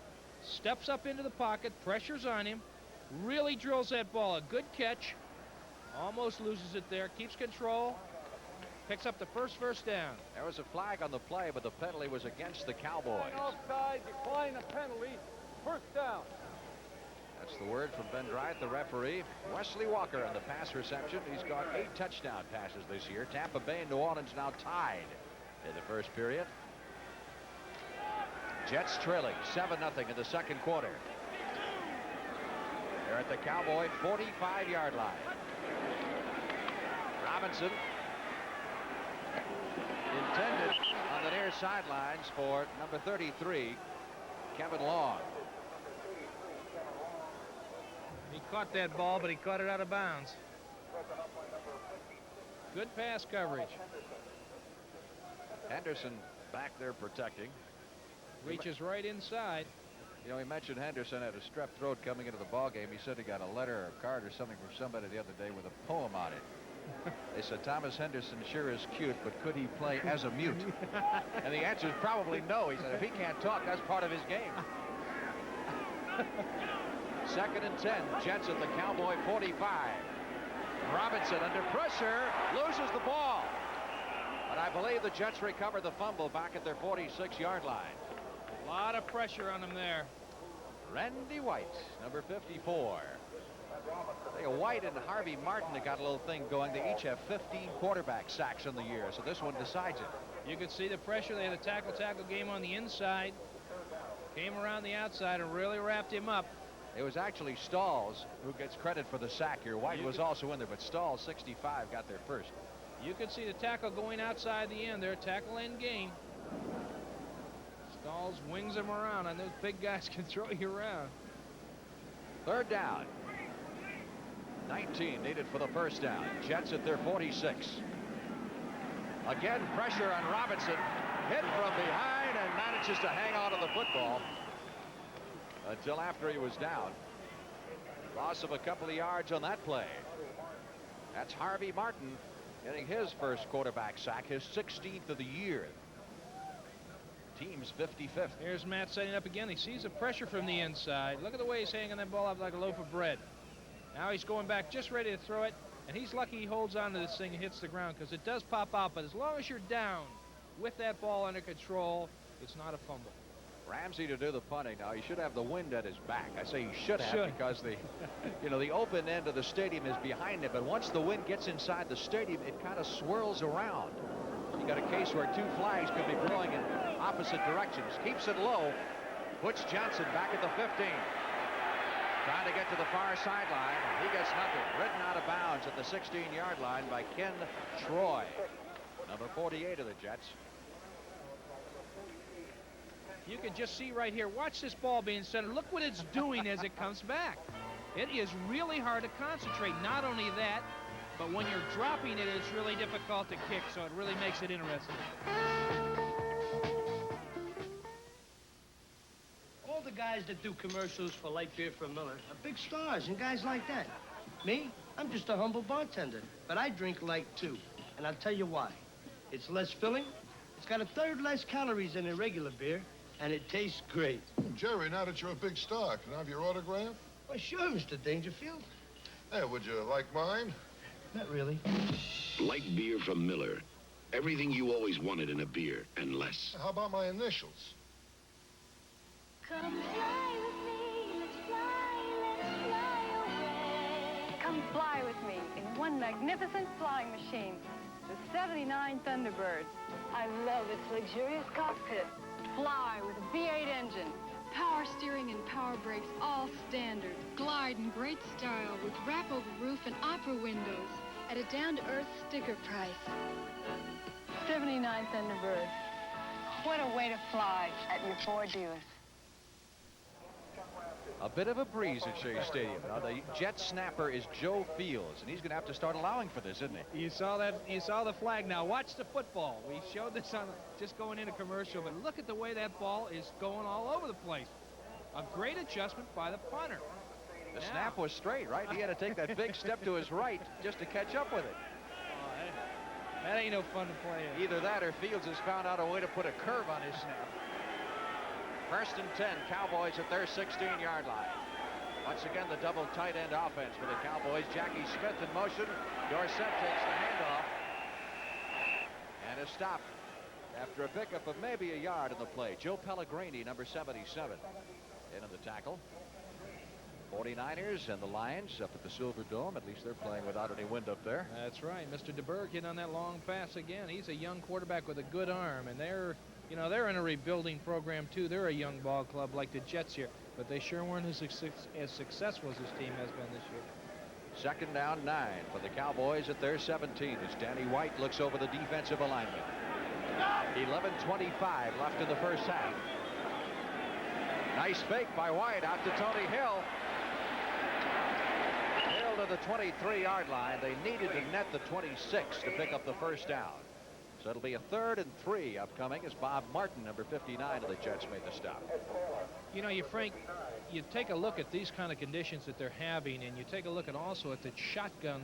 Steps up into the pocket, pressures on him, really drills that ball. A good catch. Almost loses it there, keeps control, picks up the first down. There was a flag on the play, but the penalty was against the Cowboys. Offside, decline a penalty, 1st down. That's the word from Ben Dryett, the referee. Wesley Walker on the pass reception. He's got 8 touchdown passes this year. Tampa Bay and New Orleans now tied in the first period. Jets trailing 7-0 in the 2nd quarter. They're at the Cowboy 45-yard line. Robinson intended on the near sidelines for number 33, Kevin Long. He caught that ball, but he caught it out of bounds. Good pass coverage. Henderson back there protecting. Reaches right inside. You know, he mentioned Henderson had a strep throat coming into the ball game. He said he got a letter or a card or something from somebody the other day with a poem on it. They said, Thomas Henderson sure is cute, but could he play as a mute? And the answer is probably no. He said, if he can't talk, that's part of his game. 2nd and 10. Jets at the Cowboy 45. Robinson under pressure loses the ball. But I believe the Jets recover the fumble back at their 46-yard line. A lot of pressure on him there. Randy White, number 54. I think White and Harvey Martin have got a little thing going. They each have 15 quarterback sacks in the year, so this one decides it. You could see the pressure. They had a tackle-tackle game on the inside. Came around the outside and really wrapped him up. It was actually Stalls who gets credit for the sack here. White was also in there, but Stalls, 65, got there first. You could see the tackle going outside the end there. Tackle end game. Stalls wings him around, and those big guys can throw you around. 3rd down. 19 needed for the first down. Jets at their 46. Again, pressure on Robinson. Hit from behind and manages to hang on to the football until after he was down. Loss of a couple of yards on that play. That's Harvey Martin getting his first quarterback sack, his 16th of the year. Team's 55th. Here's Matt setting up again. He sees the pressure from the inside. Look at the way he's hanging that ball up like a loaf of bread. Now he's going back just ready to throw it, and he's lucky he holds on to this thing and hits the ground because it does pop out, but as long as you're down with that ball under control, it's not a fumble. Ramsey to do the punting. Now he should have the wind at his back. I say he should have because the the open end of the stadium is behind it, but once the wind gets inside the stadium, it kind of swirls around. You got a case where 2 flags could be blowing in opposite directions. Keeps it low, puts Johnson back at the 15. Trying to get to the far sideline. He gets nothing. Ridden out of bounds at the 16-yard line by Ken Troy, number 48 of the Jets. You can just see right here. Watch this ball being centered. Look what it's doing as it comes back. It is really hard to concentrate. Not only that, But when you're dropping it, it's really difficult to kick, so it really makes it interesting. All the guys that do commercials for light beer from Miller are big stars and guys like that. Me, I'm just a humble bartender, but I drink light too. And I'll tell you why. It's less filling, it's got a third less calories than a regular beer, and it tastes great. Jerry, now that you're a big star, can I have your autograph? Well, sure, Mr. Dangerfield. Hey, would you like mine? Not really. Light beer from Miller. Everything you always wanted in a beer, and less. How about my initials? Come fly with me, let's fly away. Come fly with me in one magnificent flying machine, the 79 Thunderbird. I love its luxurious cockpit. Fly with a V8 engine. Power steering and power brakes, all standard. Glide in great style with wrap-over roof and opera windows at a down-to-earth sticker price. 79 Thunderbird. What a way to fly at your Ford dealers. A bit of a breeze at Shea Stadium. Now, the Jet snapper is Joe Fields, and he's going to have to start allowing for this, isn't he? You saw that. You saw the flag. Now watch the football. We showed this on just going in a commercial, but look at the way that ball is going all over the place. A great adjustment by the punter. The snap was straight, right? He had to take that big step to his right just to catch up with it. Oh, that ain't no fun to play in. Either that or Fields has found out a way to put a curve on his snap. First and 10, Cowboys at their 16-yard line. Once again, the double tight end offense for the Cowboys. Jackie Smith in motion. Dorsett takes the handoff. And a stop after a pickup of maybe a yard in the play. Joe Pellegrini, number 77, in on the tackle. 49ers and the Lions up at the Silver Dome. At least they're playing without any wind up there. That's right. Mr. DeBerg hit on that long pass again. He's a young quarterback with a good arm, and they're in a rebuilding program too. They're a young ball club like the Jets here, but they sure weren't as successful as this team has been this year. Second down 9 for the Cowboys at their 17 as Danny White looks over the defensive alignment. 11:25 left in the first half. Nice fake by White out to Tony Hill. Hill to the 23-yard line. They needed to net the 26 to pick up the first down. So it'll be a 3rd and 3 upcoming as Bob Martin, number 59 of the Jets, made the stop. You know, Frank, you take a look at these kind of conditions that they're having, and you take a look at also at the shotgun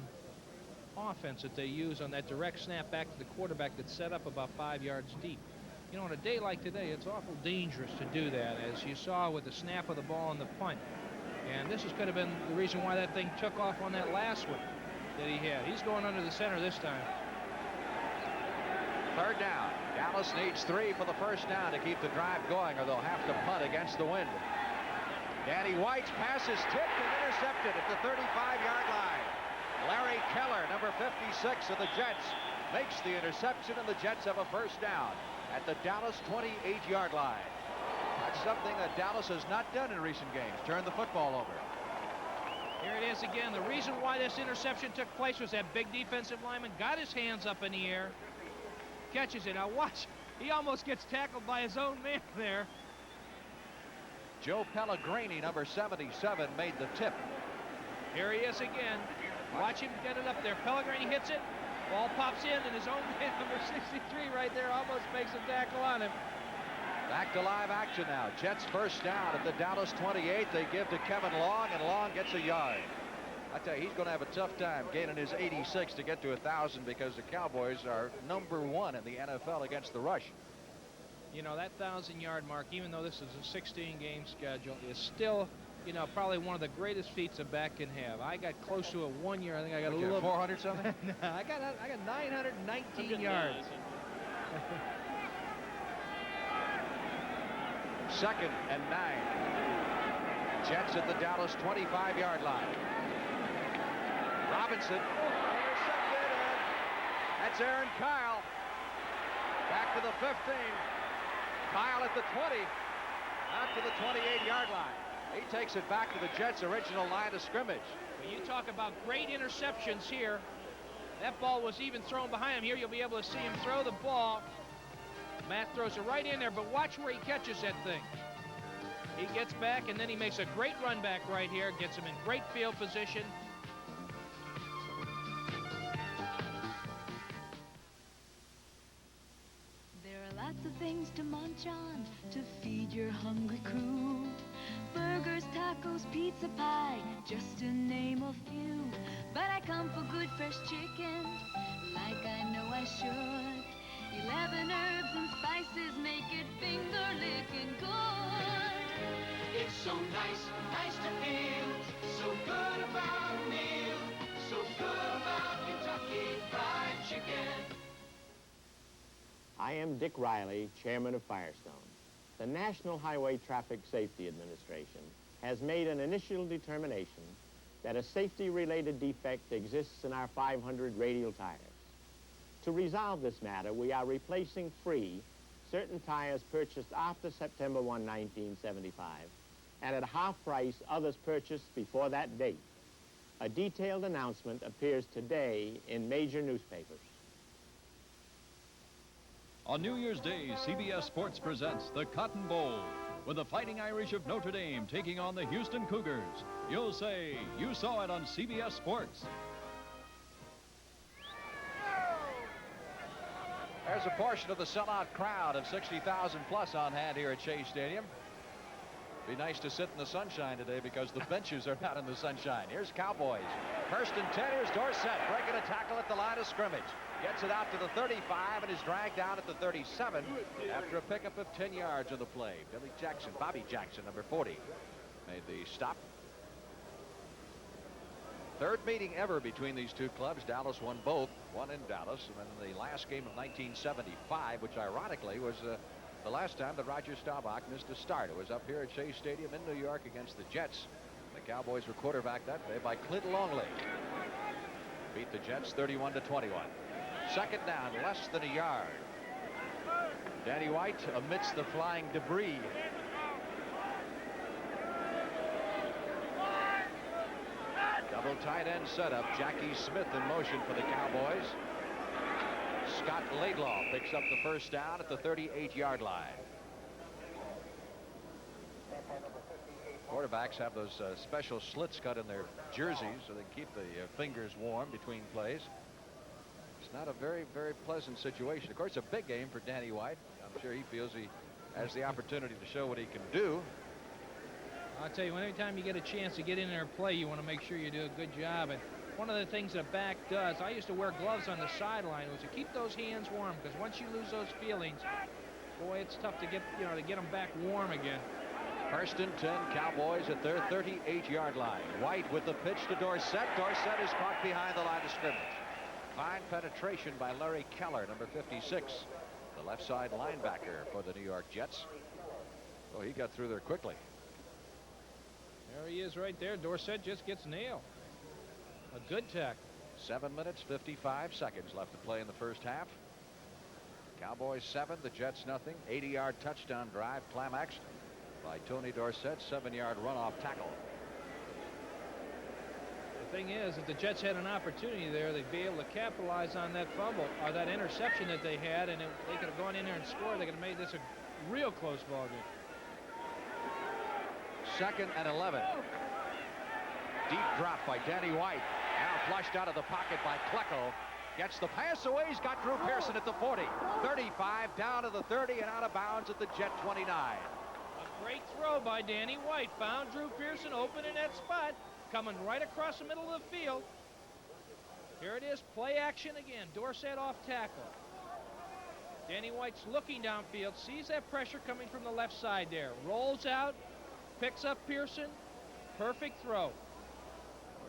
offense that they use on that direct snap back to the quarterback that's set up about 5 yards deep. You know, on a day like today, it's awful dangerous to do that, as you saw with the snap of the ball and the punt. And this could have been the reason why that thing took off on that last one that he had. He's going under the center this time. 3rd down. Dallas needs 3 for the first down to keep the drive going, or they'll have to punt against the wind. Danny White's pass is tipped and intercepted at the 35-yard line. Larry Keller, number 56 of the Jets, makes the interception, and the Jets have a first down at the Dallas 28-yard line. That's something that Dallas has not done in recent games, turn the football over. Here it is again. The reason why this interception took place was that big defensive lineman got his hands up in the air, catches it. Now watch, he almost gets tackled by his own man there. Joe Pellegrini, number 77, made the tip. Here he is again. Watch him get it up there. Pellegrini hits it. Ball pops in, and his own man, number 63 right there, almost makes a tackle on him. Back to live action now. Jets first down at the Dallas 28. They give to Kevin Long, and Long gets a yard. I tell you, he's going to have a tough time gaining his 86 to get to 1,000 because the Cowboys are number 1 in the NFL against the rush. You know, that 1,000-yard mark, even though this is a 16-game schedule, is still, you know, probably one of the greatest feats a back can have. I got close to it 1 year. I think I got a little 400 something. No, I got 919 yards. 2nd and 9. Jets at the Dallas 25-yard line. Robinson intercepted, and that's Aaron Kyle. Back to the 15. Kyle at the 20. Out to the 28-yard line. He takes it back to the Jets' original line of scrimmage. When you talk about great interceptions here, that ball was even thrown behind him. Here you'll be able to see him throw the ball. Matt throws it right in there, but watch where he catches that thing. He gets back, and then he makes a great run back right here, gets him in great field position. pie, just to name a few. But I come for good fresh chicken, like I know I should. 11 herbs and spices make it finger-licking good. It's so nice, nice to feel so good about a meal, so good about Kentucky Fried Chicken. I am Dick Riley, chairman of Firestone. The National Highway Traffic Safety Administration has made an initial determination that a safety-related defect exists in our 500 radial tires. To resolve this matter, we are replacing free certain tires purchased after September 1, 1975, and at half price others purchased before that date. A detailed announcement appears today in major newspapers. On New Year's Day, CBS Sports presents the Cotton Bowl. With the Fighting Irish of Notre Dame taking on the Houston Cougars. You'll say you saw it on CBS Sports. There's a portion of the sellout crowd of 60,000 plus on hand here at Shea Stadium. Be nice to sit in the sunshine today because the benches are not in the sunshine. Here's Cowboys. First and 10. Here's Dorsett breaking a tackle at the line of scrimmage. Gets it out to the 35 and is dragged down at the 37 after a pickup of 10 yards on the play. Bobby Jackson, number 40, made the stop. Third meeting ever between these two clubs. Dallas won both, one in Dallas, and then the last game of 1975, which ironically was the last time that Roger Staubach missed a start. It was up here at Shea Stadium in New York against the Jets. The Cowboys were quarterbacked that day by Clint Longley. Beat the Jets 31-21. Second down, less than a yard. Danny White amidst the flying debris. Double tight end setup. Jackie Smith in motion for the Cowboys. Scott Laidlaw picks up the first down at the 38-yard line. Quarterbacks have those special slits cut in their jerseys so they keep the fingers warm between plays. It's not a very, very pleasant situation. Of course, a big game for Danny White. I'm sure he feels he has the opportunity to show what he can do. I'll tell you, every time you get a chance to get in there and play, you want to make sure you do a good job. And one of the things that a back does, I used to wear gloves on the sideline, was to keep those hands warm, because once you lose those feelings, boy, it's tough to get, to get them back warm again. First and 10, Cowboys at their 38-yard line. White with the pitch to Dorsett. Dorsett is caught behind the line of scrimmage. Fine penetration by Larry Keller, number 56, the left side linebacker for the New York Jets. Oh, he got through there quickly. There he is right there. Dorsett just gets nailed. A good tackle. 7 minutes, 55 seconds left to play in the first half. Cowboys 7, the Jets nothing. 80-yard touchdown drive climaxed by Tony Dorsett, 7-yard runoff tackle. The thing is, if the Jets had an opportunity there, they'd be able to capitalize on that fumble or that interception that they had, and they could have gone in there and scored. They could have made this a real close ball game. Second and 11. Deep drop by Danny White. Now flushed out of the pocket by Klecko. Gets the pass away. He's got Drew Pearson at the 40. 35 down to the 30 and out of bounds at the Jet 29. A great throw by Danny White. Found Drew Pearson open in that spot. Coming right across the middle of the field. Here it is, play action again. Dorsett off tackle. Danny White's looking downfield, sees that pressure coming from the left side there. Rolls out, picks up Pearson. Perfect throw. Well,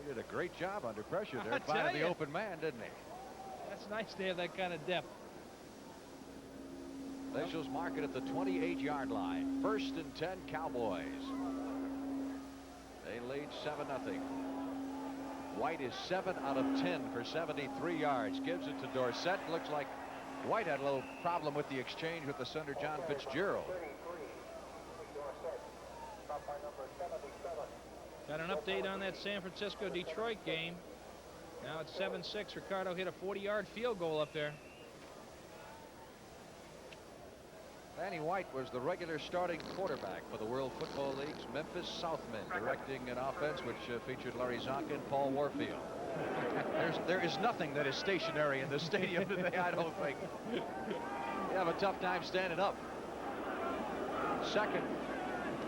he did a great job under pressure there, finding the open man, didn't he? That's nice to have that kind of depth. Officials mark it at the 28-yard line. First and 10, Cowboys. They lead 7-0. White is 7 out of 10 for 73 yards. Gives it to Dorsett. Looks like White had a little problem with the exchange with the center, John Fitzgerald. Got an update on that San Francisco-Detroit game. Now it's 7-6. Ricardo hit a 40-yard field goal up there. Danny White was the regular starting quarterback for the World Football League's Memphis Southmen, directing an offense which featured Larry Zonka and Paul Warfield. There is nothing that is stationary in this stadium today, I don't think. You have a tough time standing up. Second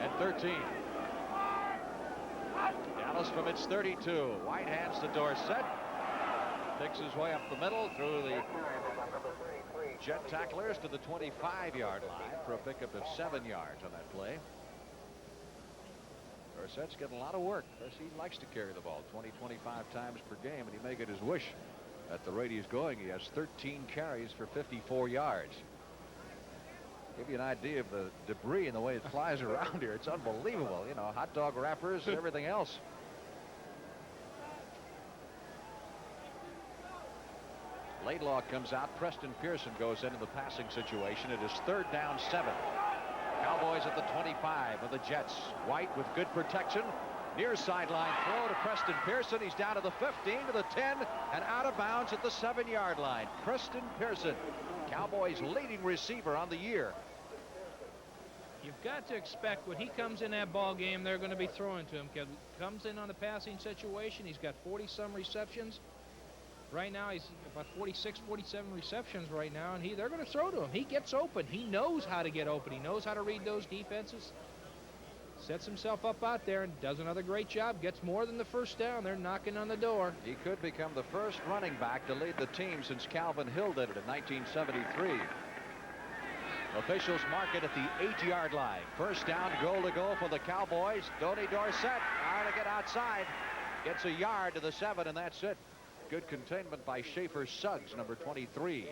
and 13. Dallas from its 32. White hands to Dorsett. Picks his way up the middle through the Jet tacklers to the 25-yard line for a pickup of 7 yards on that play. Dorsett's getting a lot of work. He likes to carry the ball 20, 25 times per game, and he may get his wish at the rate he's going. He has 13 carries for 54 yards. Give you an idea of the debris and the way it flies around here. It's unbelievable. You know, hot dog wrappers, everything else. Laidlaw comes out. Preston Pearson goes into the passing situation. It is 3rd down 7. Cowboys at the 25 of the Jets. White with good protection. Near sideline throw to Preston Pearson. He's down to the 15, to the 10, and out of bounds at the 7-yard line. Preston Pearson, Cowboys' leading receiver on the year. You've got to expect when he comes in that ball game, they're going to be throwing to him. Because he comes in on the passing situation. He's got 40-some receptions. Right now, he's about 46, 47 receptions right now, and they're going to throw to him. He gets open. He knows how to get open. He knows how to read those defenses. Sets himself up out there and does another great job. Gets more than the first down. They're knocking on the door. He could become the first running back to lead the team since Calvin Hill did it in 1973. Officials mark it at the 8-yard line. First down, goal to go for the Cowboys. Donnie Dorsett trying to get outside. Gets a yard to the 7, and that's it. Good containment by Schaefer Suggs, number 23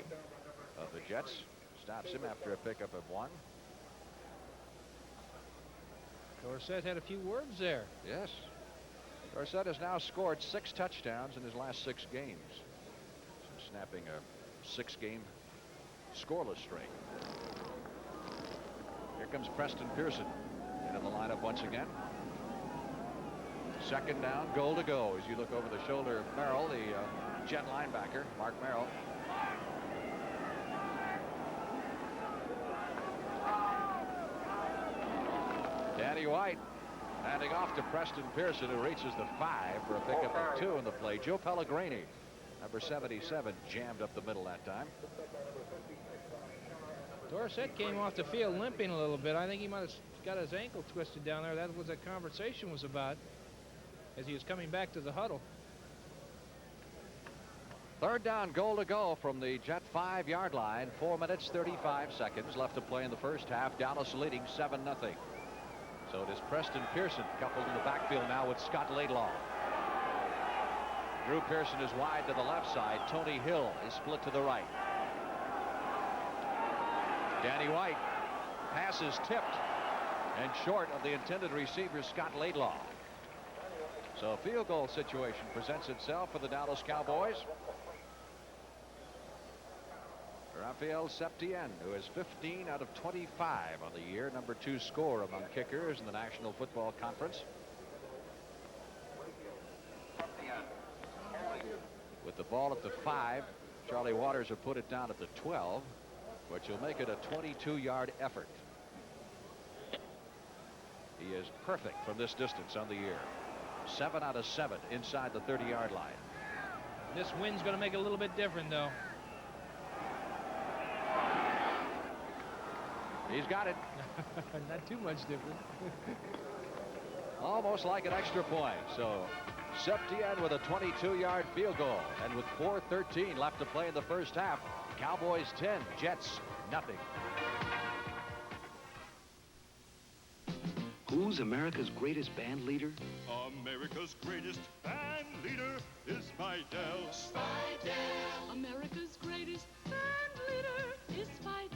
of the Jets. Stops him after a pickup of 1. Dorsett had a few words there. Yes. Dorsett has now scored 6 touchdowns in his last 6 games. Snapping a 6-game scoreless streak. Here comes Preston Pearson into the lineup once again. 2nd down, goal to go as you look over the shoulder of Merrill, the Jet linebacker, Mark Merrill. Danny White handing off to Preston Pearson, who reaches the 5 for a pickup of 2 in the play. Joe Pellegrini, number 77, jammed up the middle that time. Dorsett came off the field limping a little bit. I think he might have got his ankle twisted down there. That was what the conversation was about as he was coming back to the huddle. 3rd down, goal to go from the Jet 5-yard line. 4 minutes, 35 seconds left to play in the first half. Dallas leading 7-0. So it is Preston Pearson coupled in the backfield now with Scott Laidlaw. Drew Pearson is wide to the left side. Tony Hill is split to the right. Danny White. Pass is tipped and short of the intended receiver, Scott Laidlaw. So a field goal situation presents itself for the Dallas Cowboys. Rafael Septien, who is 15 out of 25 on the year, number 2 scorer among kickers in the National Football Conference. With the ball at the 5, Charlie Waters will put it down at the 12, which will make it a 22-yard effort. He is perfect from this distance on the year. 7 out of 7 inside the 30-yard line. This wind's going to make it a little bit different, though. He's got it. Not too much different. Almost like an extra point. So Septien with a 22-yard field goal. And with 4:13 left to play in the first half, Cowboys 10, Jets nothing. Who's America's greatest band leader? America's greatest band leader is Spidell. Spidell. America's greatest band leader is Spidell.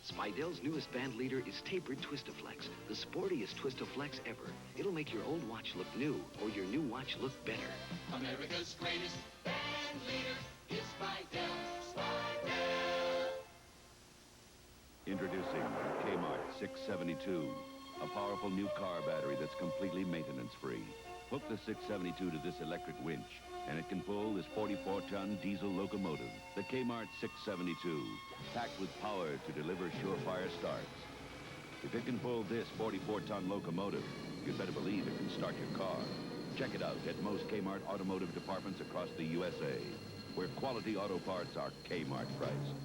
Spidell's newest band leader is tapered Twistaflex, the sportiest Twistaflex ever. It'll make your old watch look new, or your new watch look better. America's greatest band leader is Spidell. Spidell. Introducing Kmart 672, a powerful new car battery that's completely maintenance-free. Hook the 672 to this electric winch, and it can pull this 44-ton diesel locomotive, the Kmart 672, packed with power to deliver surefire starts. If it can pull this 44-ton locomotive, you'd better believe it can start your car. Check it out at most Kmart automotive departments across the USA, where quality auto parts are Kmart priced.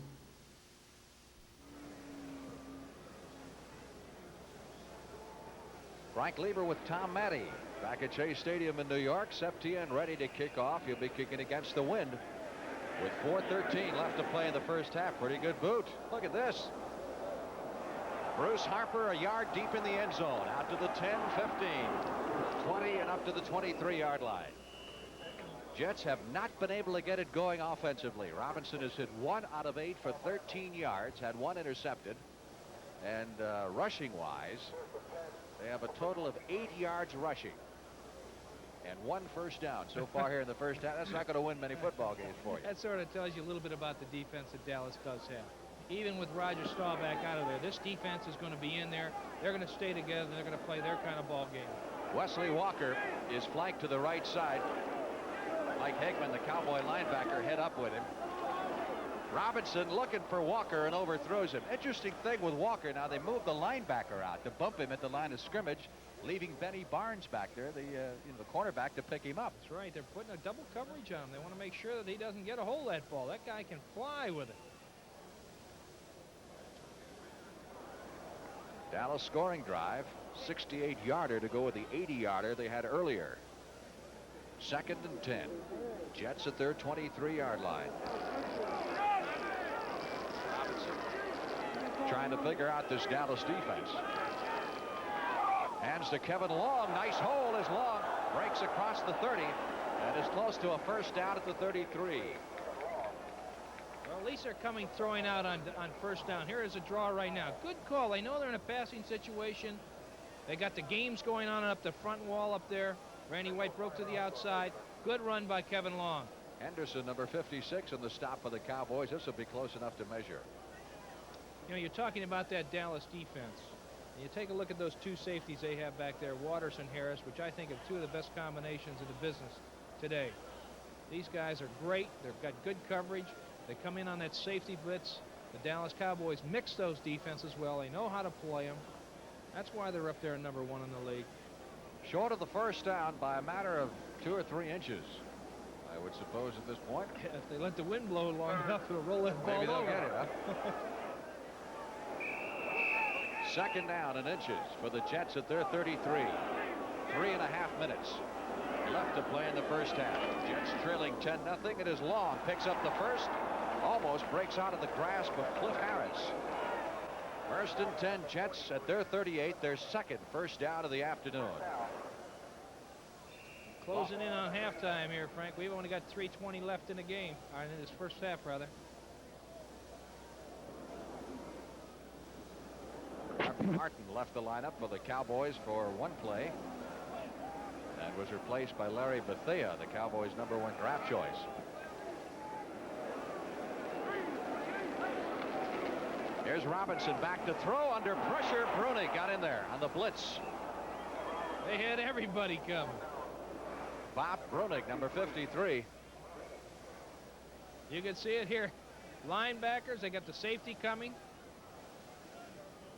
Frank Lieber with Tom Matty back at Shea Stadium in New York. Septien ready to kick off. He'll be kicking against the wind with 4:13 left to play in the first half. Pretty good boot. Look at this. Bruce Harper a yard deep in the end zone, out to the 10, 15, 20, and up to the 23-yard line. Jets have not been able to get it going offensively. Robinson has hit 1 out of 8 for 13 yards, had 1 intercepted. And rushing-wise, they have a total of 8 yards rushing and 1 first down so far here in the first half. That's not going to win many football games for you. That sort of tells you a little bit about the defense that Dallas does have. Even with Roger Staubach out of there, this defense is going to be in there. They're going to stay together. They're going to play their kind of ball game. Wesley Walker is flanked to the right side. Mike Hegman, the Cowboy linebacker, head up with him. Robinson looking for Walker and overthrows him. Interesting thing with Walker, now they moved the linebacker out to bump him at the line of scrimmage, leaving Benny Barnes back there, the cornerback, to pick him up. That's right. They're putting a double coverage on him. They want to make sure that he doesn't get a hold of that ball. That guy can fly with it. Dallas scoring drive, 68-yarder to go with the 80-yarder they had earlier. 2nd and 10. Jets at their 23-yard line. Robinson trying to figure out this Dallas defense. Hands to Kevin Long. Nice hole as Long breaks across the 30 and is close to a first down at the 33. Well, at least they're throwing out on first down. Here is a draw right now. Good call. They know they're in a passing situation. They got the games going on up the front wall up there. Randy White broke to the outside. Good run by Kevin Long. Henderson, number 56, on the stop for the Cowboys. This will be close enough to measure. You know, you're talking about that Dallas defense. And you take a look at those 2 safeties they have back there, Waters and Harris, which I think are 2 of the best combinations in the business today. These guys are great. They've got good coverage. They come in on that safety blitz. The Dallas Cowboys mix those defenses well. They know how to play them. That's why they're up there at number 1 in the league. Short of the first down by a matter of 2 or 3 inches, I would suppose at this point. If they let the wind blow long enough, it'll roll that ball Maybe they'll over. get it, huh? 2nd down and inches for the Jets at their 33. 3.5 minutes left to play in the first half. Jets trailing 10-0. It is Long. Picks up the first. Almost breaks out of the grasp of Cliff Harris. 1st and 10, Jets at their 38, their 2nd first down of the afternoon. Closing in on halftime here, Frank. We've only got 3:20 left in the game, or in this first half, rather. Martin left the lineup for the Cowboys for 1 play and was replaced by Larry Bethea, the Cowboys' #1 draft choice. Here's Robinson back to throw under pressure. Brunig got in there on the blitz. They had everybody coming. Bob Brunig, number 53. You can see it here. Linebackers, they got the safety coming.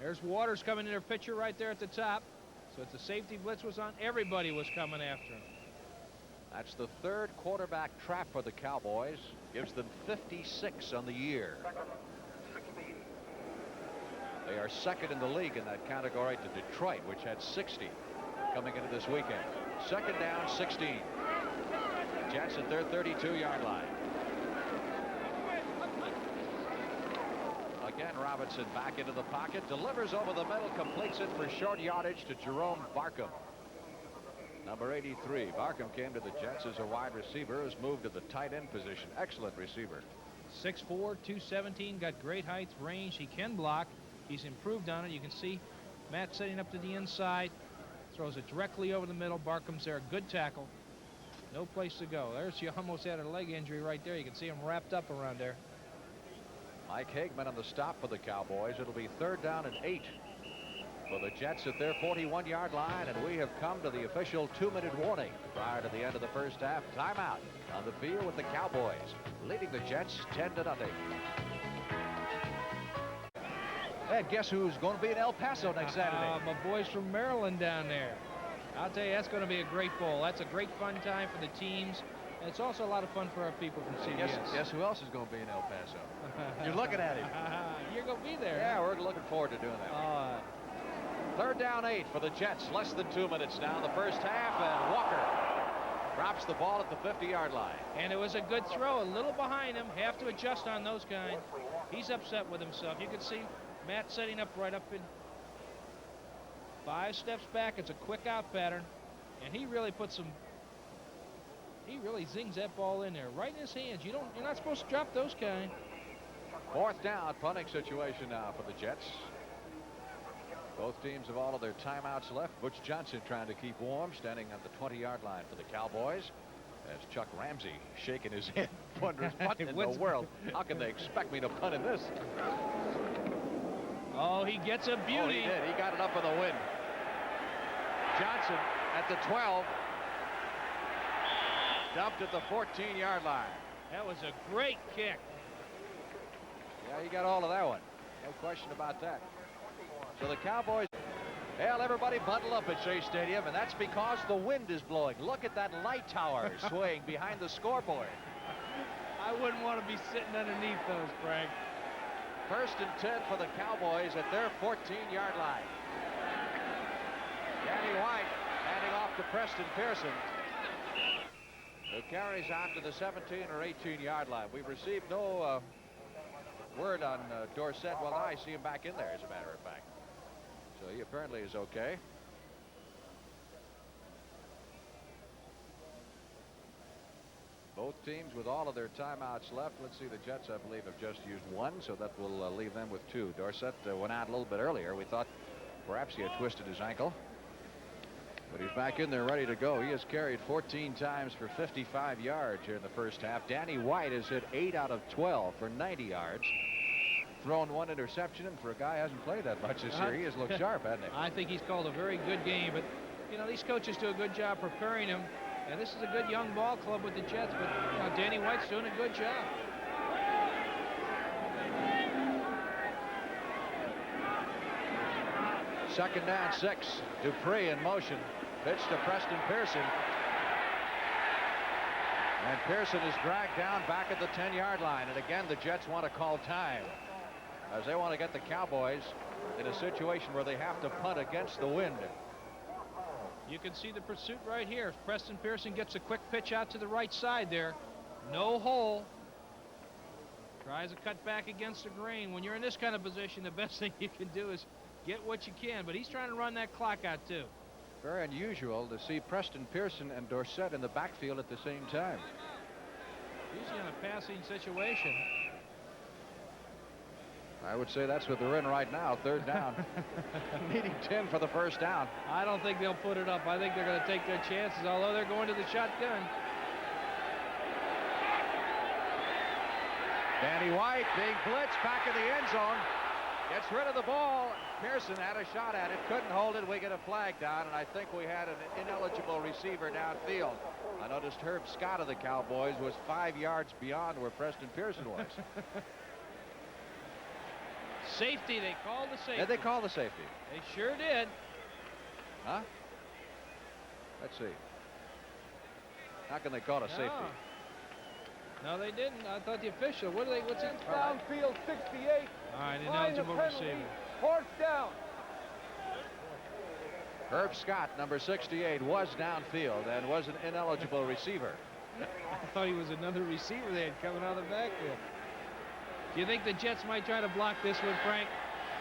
There's Waters coming in their picture right there at the top. So if the safety blitz was on, everybody was coming after him. That's the 3rd quarterback trap for the Cowboys. Gives them 56 on the year. They are 2nd in the league in that category to Detroit, which had 60 coming into this weekend. 2nd down, 16. Jets at their 32-yard line. Again, Robinson back into the pocket, delivers over the middle, completes it for short yardage to Jerome Barkham. Number 83. Barkham came to the Jets as a wide receiver, has moved to the tight end position. Excellent receiver. 6'4", 217, got great height, range. He can block. He's improved on it. You can see Matt setting up to the inside. Throws it directly over the middle. Barkham's there. Good tackle. No place to go. There's, you almost had a leg injury right there. You can see him wrapped up around there. Mike Hegman on the stop for the Cowboys. It'll be 3rd down and 8 for the Jets at their 41-yard line, and we have come to the official 2-minute warning prior to the end of the first half. Timeout on the field with the Cowboys, leading the Jets 10-0. And guess who's going to be in El Paso next Saturday? My boys from Maryland down there. I'll tell you, that's going to be a great bowl. That's a great fun time for the teams. And it's also a lot of fun for our people from CBS. Guess who else is going to be in El Paso? You're looking at him. You're going to be there. Yeah, we're looking forward to doing that. Third down 8 for the Jets. Less than 2 minutes now in the first half, and Walker drops the ball at the 50-yard line. And it was a good throw, a little behind him. Have to adjust on those guys. He's upset with himself. You can see Matt setting up right up in 5 steps back. It's a quick out pattern, and he really puts some. He really zings that ball in there, right in his hands. You're not supposed to drop those kind. Fourth down, punting situation now for the Jets. Both teams have all of their timeouts left. Butch Johnson trying to keep warm, standing on the 20-yard line for the Cowboys. As Chuck Ramsey shaking his head, wondering what in the world. How can they expect me to punt in this? Oh, he gets a beauty. Oh, he did. He got it up in the wind. Johnson at the 12. Dumped at the 14-yard line. That was a great kick. Yeah, you got all of that one. No question about that. So the Cowboys, hell, everybody bundle up at Shea Stadium, and that's because the wind is blowing. Look at that light tower swaying behind the scoreboard. I wouldn't want to be sitting underneath those, Frank. First and 10 for the Cowboys at their 14-yard line. Danny White handing off to Preston Pearson, who carries out to the 17 or 18-yard line. We've received no word on Dorsett. Well, now I see him back in there, as a matter of fact. So he apparently is okay. Both teams with all of their timeouts left. Let's see, the Jets, I believe, have just used one, so that will leave them with 2. Dorsett went out a little bit earlier. We thought perhaps he had twisted his ankle. But he's back in there ready to go. He has carried 14 times for 55 yards here in the first half. Danny White has hit 8 out of 12 for 90 yards. Thrown 1 interception, and for a guy who hasn't played that much this year, he has looked sharp, hasn't he? I think he's called a very good game, but you know, these coaches do a good job preparing him, and this is a good young ball club with the Jets, but you know, Danny White's doing a good job. Second down 6. DuPree in motion. Pitch to Preston Pearson. And Pearson is dragged down back at the 10-yard line. And again, the Jets want to call time, as they want to get the Cowboys in a situation where they have to punt against the wind. You can see the pursuit right here. Preston Pearson gets a quick pitch out to the right side there. No hole. Tries to cut back against the grain. When you're in this kind of position, the best thing you can do is get what you can. But he's trying to run that clock out, too. Very unusual to see Preston Pearson and Dorsett in the backfield at the same time. Usually in a passing situation. I would say that's what they're in right now, third down. Needing 10 for the first down. I don't think they'll put it up. I think they're going to take their chances, although they're going to the shotgun. Danny White being blitzed back in the end zone. Gets rid of the ball. Pearson had a shot at it, couldn't hold it. We get a flag down, and I think we had an ineligible receiver downfield. I noticed Herb Scott of the Cowboys was 5 yards beyond where Preston Pearson was. Safety, they called the safety. Did they call the safety? They sure did. Huh? Let's see. How can they call a safety? No, they didn't. I thought the official. What's it? Downfield 68. All right, ineligible receiver. Fourth down. Herb Scott, number 68, was downfield and was an ineligible receiver. I thought he was another receiver they had coming out of the backfield. Do you think the Jets might try to block this one, Frank?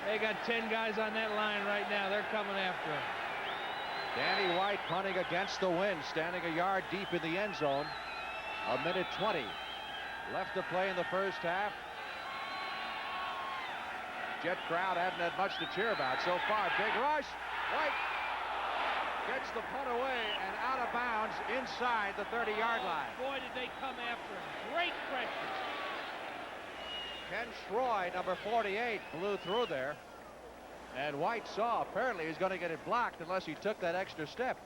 They got 10 guys on that line right now. They're coming after him. Danny White punting against the wind, standing a yard deep in the end zone. A minute 20 left to play in the first half. Jet crowd hadn't had much to cheer about so far. Big rush. White gets the punt away and out of bounds inside the 30-yard line. Boy, did they come after him. Great pressure. Ken Schroy, number 48, blew through there. And White saw apparently he's going to get it blocked unless he took that extra step.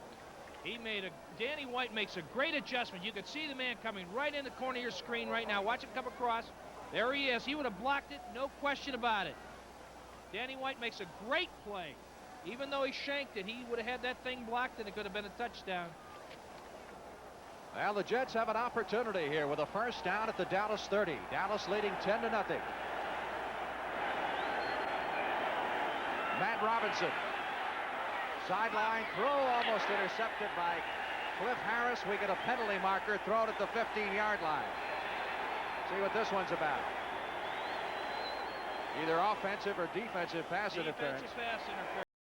Danny White makes a great adjustment. You can see the man coming right in the corner of your screen right now. Watch him come across. There he is. He would have blocked it, no question about it. Danny White makes a great play. Even though he shanked it, he would have had that thing blocked and it could have been a touchdown. Well, the Jets have an opportunity here with a first down at the Dallas 30. Dallas leading 10-0. Matt Robinson Sideline throw almost intercepted by Cliff Harris. We get a penalty marker thrown at the 15-yard line. See what this one's about. Either offensive or defensive pass interference. Defensive pass interference.